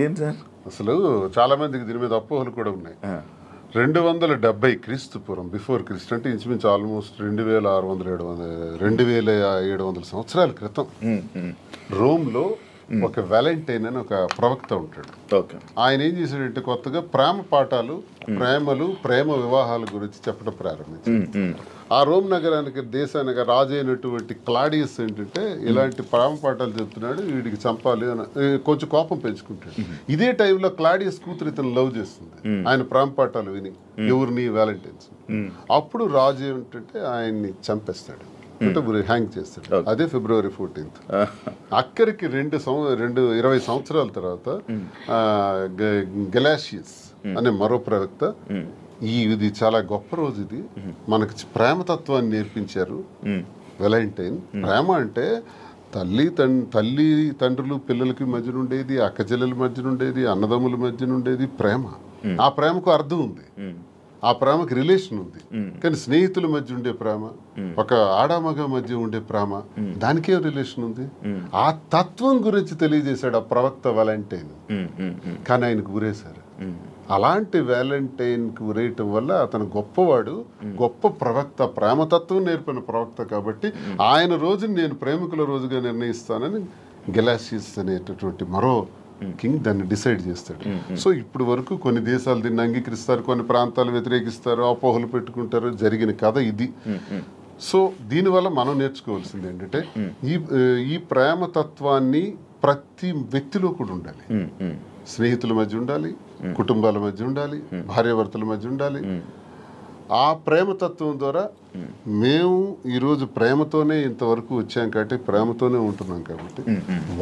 ఏం సార్ అసలు చాలా మందికి దీని మీద అపోహలు కూడా ఉన్నాయి. 270 క్రీస్తుపూర్వం, బిఫోర్ క్రీస్తు, అంటే ఇంచుమించు ఆల్మోస్ట్ 2700 సంవత్సరాల క్రితం రోమ్లో ఒక వ్యాలంటైన్ అని ఒక ప్రవక్త ఉంటాడు. ఆయన ఏం చేశాడంటే కొత్తగా ప్రేమ పాఠాలు, ప్రేమ వివాహాల గురించి చెప్పడం ప్రారంభించాడు. ఆ రోమ్ నగరానికి, దేశానికి రాజు అయినటువంటి క్లాడియస్ ఏంటంటే ఇలాంటి ప్రేమ పాఠాలు చెప్తున్నాడు, వీడికి చంపాలి అని కొంచెం కోపం పెంచుకుంటాడు. ఇదే టైంలో క్లాడియస్ కూతురు ఇతను లవ్ చేస్తుంది. ఆయన ప్రేమ పాఠాలు విని, ఎవరిని, వ్యాలంటైన్స్. అప్పుడు రాజు ఏమిటంటే ఆయన్ని చంపేస్తాడు, అంటే హ్యాంగ్ చేస్తాడు. అదే February 14th. అక్కడికి 20 సంవత్సరాల తర్వాత గెలాషియస్ అనే మరో ప్రవక్త, ఇది చాలా గొప్ప రోజు, ఇది మనకి ప్రేమతత్వాన్ని నేర్పించారు. వ్యాలంటైన్ ప్రేమ అంటే తల్లి తండ్రులు పిల్లలకి మధ్యన ఉండేది, అక్కచెల్లెల మధ్యన ఉండేది, అన్నదమ్ముల మధ్యన ఉండేది ప్రేమ. ఆ ప్రేమకు అర్థం ఉంది, ఆ ప్రేమకి రిలేషన్ ఉంది. కానీ స్నేహితుల మధ్య ఉండే ప్రేమ, ఒక ఆడామగ మధ్య ఉండే ప్రేమ, దానికే రిలేషన్ ఉంది. ఆ తత్వం గురించి తెలియజేశాడు ఆ ప్రవక్త వ్యాలంటైన్. కానీ ఆయనకు గురేశారు. అలాంటి వ్యాలంటైన్కి ఉరేయటం వల్ల అతను గొప్పవాడు, గొప్ప ప్రవక్త, ప్రేమతత్వం నేర్పిన ప్రవక్త. కాబట్టి ఆయన రోజుని నేను ప్రేమికుల రోజుగా నిర్ణయిస్తానని గెలాషియస్ అనేటటువంటి మరో కింగ్ దాన్ని డిసైడ్ చేస్తాడు. సో ఇప్పుడు వరకు కొన్ని దేశాలు దీన్ని అంగీకరిస్తారు, కొన్ని ప్రాంతాలు వ్యతిరేకిస్తారు, అపోహలు పెట్టుకుంటారు. జరిగిన కథ ఇది. సో దీనివల్ల మనం నేర్చుకోవాల్సింది ఏంటంటే ఈ ప్రేమతత్వాన్ని ప్రతి వ్యక్తిలో కూడా ఉండాలి. స్నేహితుల మధ్య ఉండాలి, కుటుంబాల మధ్య ఉండాలి, భార్యాభర్తల మధ్య ఉండాలి, ఆ ప్రేమతత్వం ద్వారా మేము ఈరోజు ప్రేమతోనే ఇంతవరకు వచ్చాం కాబట్టి ప్రేమతోనే ఉంటున్నాం కాబట్టి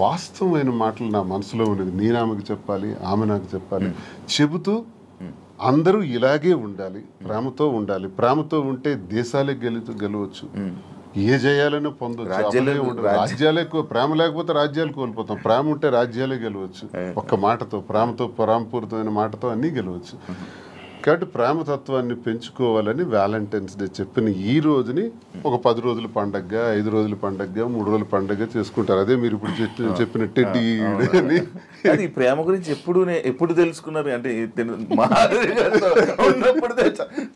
వాస్తవమైన మాటలు నా మనసులో ఉన్నది నేను ఆమెకు చెప్పాలి, ఆమె నాకు చెప్పాలి, చెబుతూ అందరూ ఇలాగే ఉండాలి, ప్రేమతో ఉండాలి. ప్రేమతో ఉంటే దేశాలే గెలవచ్చు, ఏ జయాలైనా పొందవచ్చు. రాజ్యాలే ప్రేమ లేకపోతే రాజ్యాలు కోల్పోతాం, ప్రేమ ఉంటే రాజ్యాలే గెలవచ్చు. ఒక్క మాటతో, ప్రేమతో, ప్రేమపూరితమైన మాటతో అన్నీ గెలవచ్చు. కాబట్టి ప్రేమతత్వాన్ని పెంచుకోవాలని వ్యాలంటైన్స్ డే చెప్పిన ఈ రోజుని ఒక 10 రోజుల పండగగా, 5 రోజుల పండగగా, 3 రోజుల పండగగా చేసుకుంటారు. అదే మీరు ఇప్పుడు చెప్పిన టెడ్డీ అని. అది ప్రేమ గురించి ఎప్పుడు తెలుసుకున్నారు? అంటే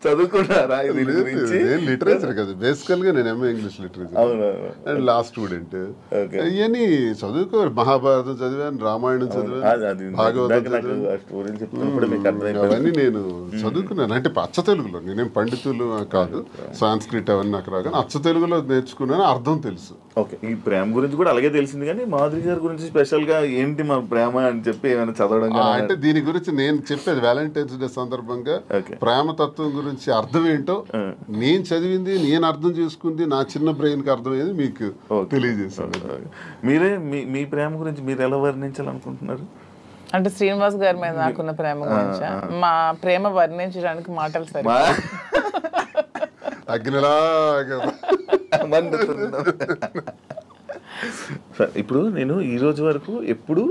చదువుకున్నారా? లిటరేచర్ కదా బేసికల్ గా. నేను MA English literature and law student. ఇవన్నీ చదువుకోవాలి. మహాభారతం చదివాను, రామాయణం చదివాను, భాగవతం చదివాను. అవన్నీ నేను చదువుకున్నాను. అంటే అచ్చ తెలుగులో, నేనేం పండితులు కాదు, సాంస్క్రిట్ అవన్నీ నాకు రాగానే అచ్చ తెలుగులో నేర్చుకున్నాను, అర్థం తెలుసు. ఓకే, ఈ ప్రేమ గురించి కూడా అలాగే తెలిసింది. కానీ మాధురి గారి గురించి స్పెషల్ గా ఏంటి మా ప్రేమ అని చెప్పి ఏమైనా చదవడం? అంటే దీని గురించి నేను చెప్పేది వ్యాలంటైన్స్ డే సందర్భంగా ప్రేమతత్వం గురించి అర్థం ఏంటో నేను చదివింది, నేను అర్థం చేసుకుంది, నా చిన్న బ్రెయిన్ కి అర్థమయ్యేది మీకు తెలియజేస్తాను. మీరే మీ ప్రేమ గురించి మీరు ఎలా వర్ణించాలనుకుంటున్నారు? అంటే శ్రీనివాస్ గారి మీద నాకున్న ప్రేమ గురించి, మా ప్రేమ వర్ణించడానికి మాటలు సరే. ఇప్పుడు నేను ఈ రోజు వరకు ఎప్పుడు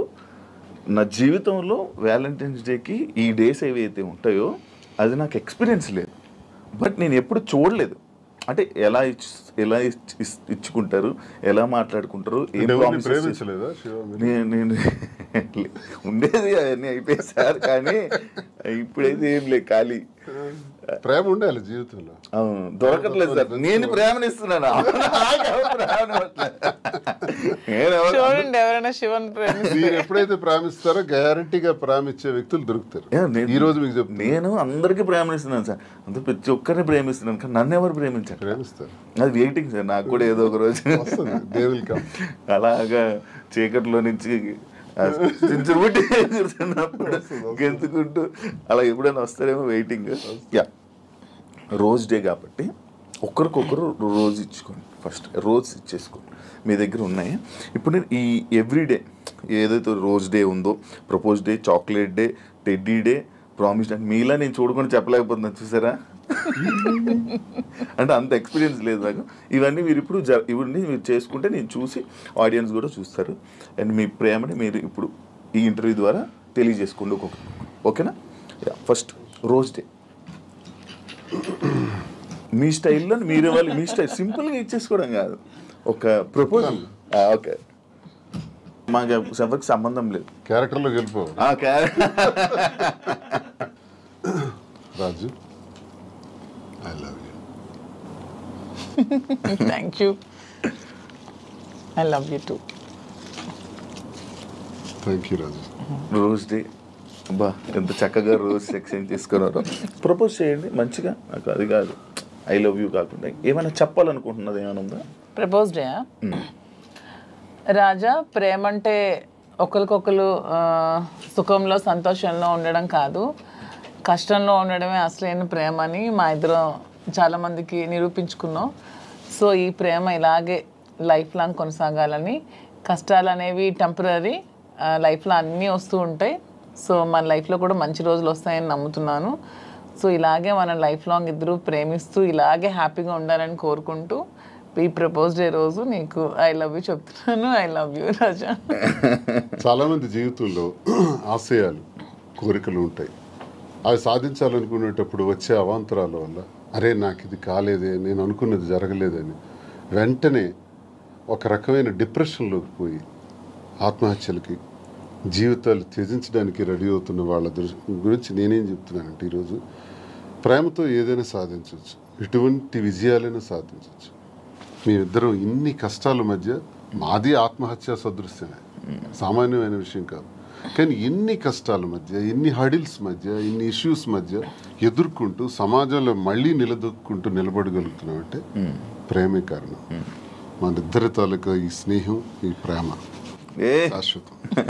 నా జీవితంలో వ్యాలంటైన్స్ డేకి ఈ డేస్ ఏవైతే ఉంటాయో అది నాకు ఎక్స్పీరియన్స్ లేదు. బట్ నేను ఎప్పుడు చూడలేదు. అంటే ఎలా ఇచ్చుకుంటారు, ఎలా మాట్లాడుకుంటారు, ఏం నేను ఉండేది అవన్నీ అయిపోయాయి సార్. కానీ ఇప్పుడైతే ఏం లేదు, ఖాళీ. ప్రేమ ఉండాలి జీవితంలో. దొరకట్లేదు సార్. నేను ప్రేమనిస్తున్నాను. చూడండి, ఎవరైనా శివన్ మీరు ఎప్పుడైతే ప్రేమిస్తారో గ్యారంటీగా ప్రేమించే వ్యక్తులు దొరుకుతారు. ఈ రోజు మీకు చెప్తాను, నేను అందరికీ ప్రేమనిస్తున్నాను సార్. అంత ప్రతి ఒక్కరిని ప్రేమిస్తున్నాను. కానీ నన్ను ఎవరు ప్రేమించారు? ప్రేమిస్తారు. అది వెయిటింగ్ సార్. నాకు కూడా ఏదో ఒక రోజు అలాగా చీకట్లో నుంచి గెంతుకుంటూ అలా ఎప్పుడైనా వస్తారేమో వెయిటింగ్. యా, రోజ్ డే కాబట్టి ఒకరికొకరు రోజు ఇచ్చుకోండి. ఫస్ట్ రోజు ఇచ్చేసుకోండి. మీ దగ్గర ఉన్నాయి. ఇప్పుడు నేను ఈ ఎవ్రీడే ఏదైతే రోజ్ డే ఉందో, propose day, chocolate day, teddy day, promise day, మీలా నేను చూడకుండా చెప్పలేకపోతున్నాను. చూసారా? అంటే అంత ఎక్స్పీరియన్స్ లేదు నాకు. ఇవన్నీ మీరు ఇవన్నీ మీరు చేసుకుంటే నేను చూసి ఆడియన్స్ కూడా చూస్తారు. అండ్ మీ ప్రేమని మీరు ఇప్పుడు ఈ ఇంటర్వ్యూ ద్వారా తెలియజేసుకోండి ఒక్కొక్కరు. ఓకేనా? ఫస్ట్ రోజ్ డే మీ స్టైల్లో మీరే వాళ్ళు మీ స్టైల్ సింపుల్గా ఇచ్చేసుకోవడం కాదు, ఒక ప్రపోజల్. ఓకే, మాకు ఎవరికి సంబంధం లేదు. క్యారెక్టర్లోకి వెళ్ళిపో. రాజు, I love you. Thank you. I love you too. Thank you, Raju. Rose day, బా ఎంత చక్కగా రోజ్ ఎక్స్చేంజ్ చేసుకున్నారో. ప్రపోజ్ చేయండి మంచిగా. నాకు అది కాదు, ఐ లవ్ యూ కాకుండా ఏమైనా చెప్పాలనుకుంటున్నది ఏమైనా ఉందా? ప్రపోజ్ డే రాజా, ప్రేమ అంటే ఒకరికొకరు సుఖంలో సంతోషంలో ఉండడం కాదు, కష్టంలో ఉండడమే అసలైన ప్రేమ అని మా ఇద్దరం చాలామందికి నిరూపించుకున్నాం. సో ఈ ప్రేమ ఇలాగే లైఫ్ లాంగ్ కొనసాగాలని. కష్టాలు అనేవి టెంపరీ, లైఫ్లో అన్నీ వస్తూ ఉంటాయి. సో మన లైఫ్లో కూడా మంచి రోజులు వస్తాయని నమ్ముతున్నాను. సో ఇలాగే మన లైఫ్ లాంగ్ ఇద్దరు ప్రేమిస్తూ ఇలాగే హ్యాపీగా ఉండాలని కోరుకుంటూ ఈ ప్రపోజ్ డే రోజు నీకు ఐ లవ్ యూ చెప్తున్నాను. ఐ లవ్ యూ రాజా. చాలామంది జీవితంలో ఆశయాలు, కోరికలు ఉంటాయి. అవి సాధించాలనుకునేటప్పుడు వచ్చే అవాంతరాల వల్ల అరే నాకు ఇది కాలేదే, నేను అనుకున్నది జరగలేదని వెంటనే ఒక రకమైన డిప్రెషన్లోకి పోయి ఆత్మహత్యలకి, జీవితాలు త్యజించడానికి రెడీ అవుతున్న వాళ్ళ గురించి నేనేం చెప్తున్నానంటే ఈరోజు ప్రేమతో ఏదైనా సాధించవచ్చు, ఎటువంటి విజయాలైనా సాధించవచ్చు. మేమిద్దరం ఇన్ని కష్టాల మధ్య, మాది ఆత్మహత్య సదృశ్యమే, సామాన్యమైన విషయం కాదు. కానీ ఎన్ని కష్టాల మధ్య, ఎన్ని హడిల్స్ మధ్య, ఇన్ని ఇష్యూస్ మధ్య ఎదుర్కొంటూ సమాజంలో మళ్ళీ నిలబడగలుగుతున్నామంటే ప్రేమే కారణం. మన ఇద్దరి తాలూకా ఈ స్నేహం, ఈ ప్రేమ శాశ్వతం.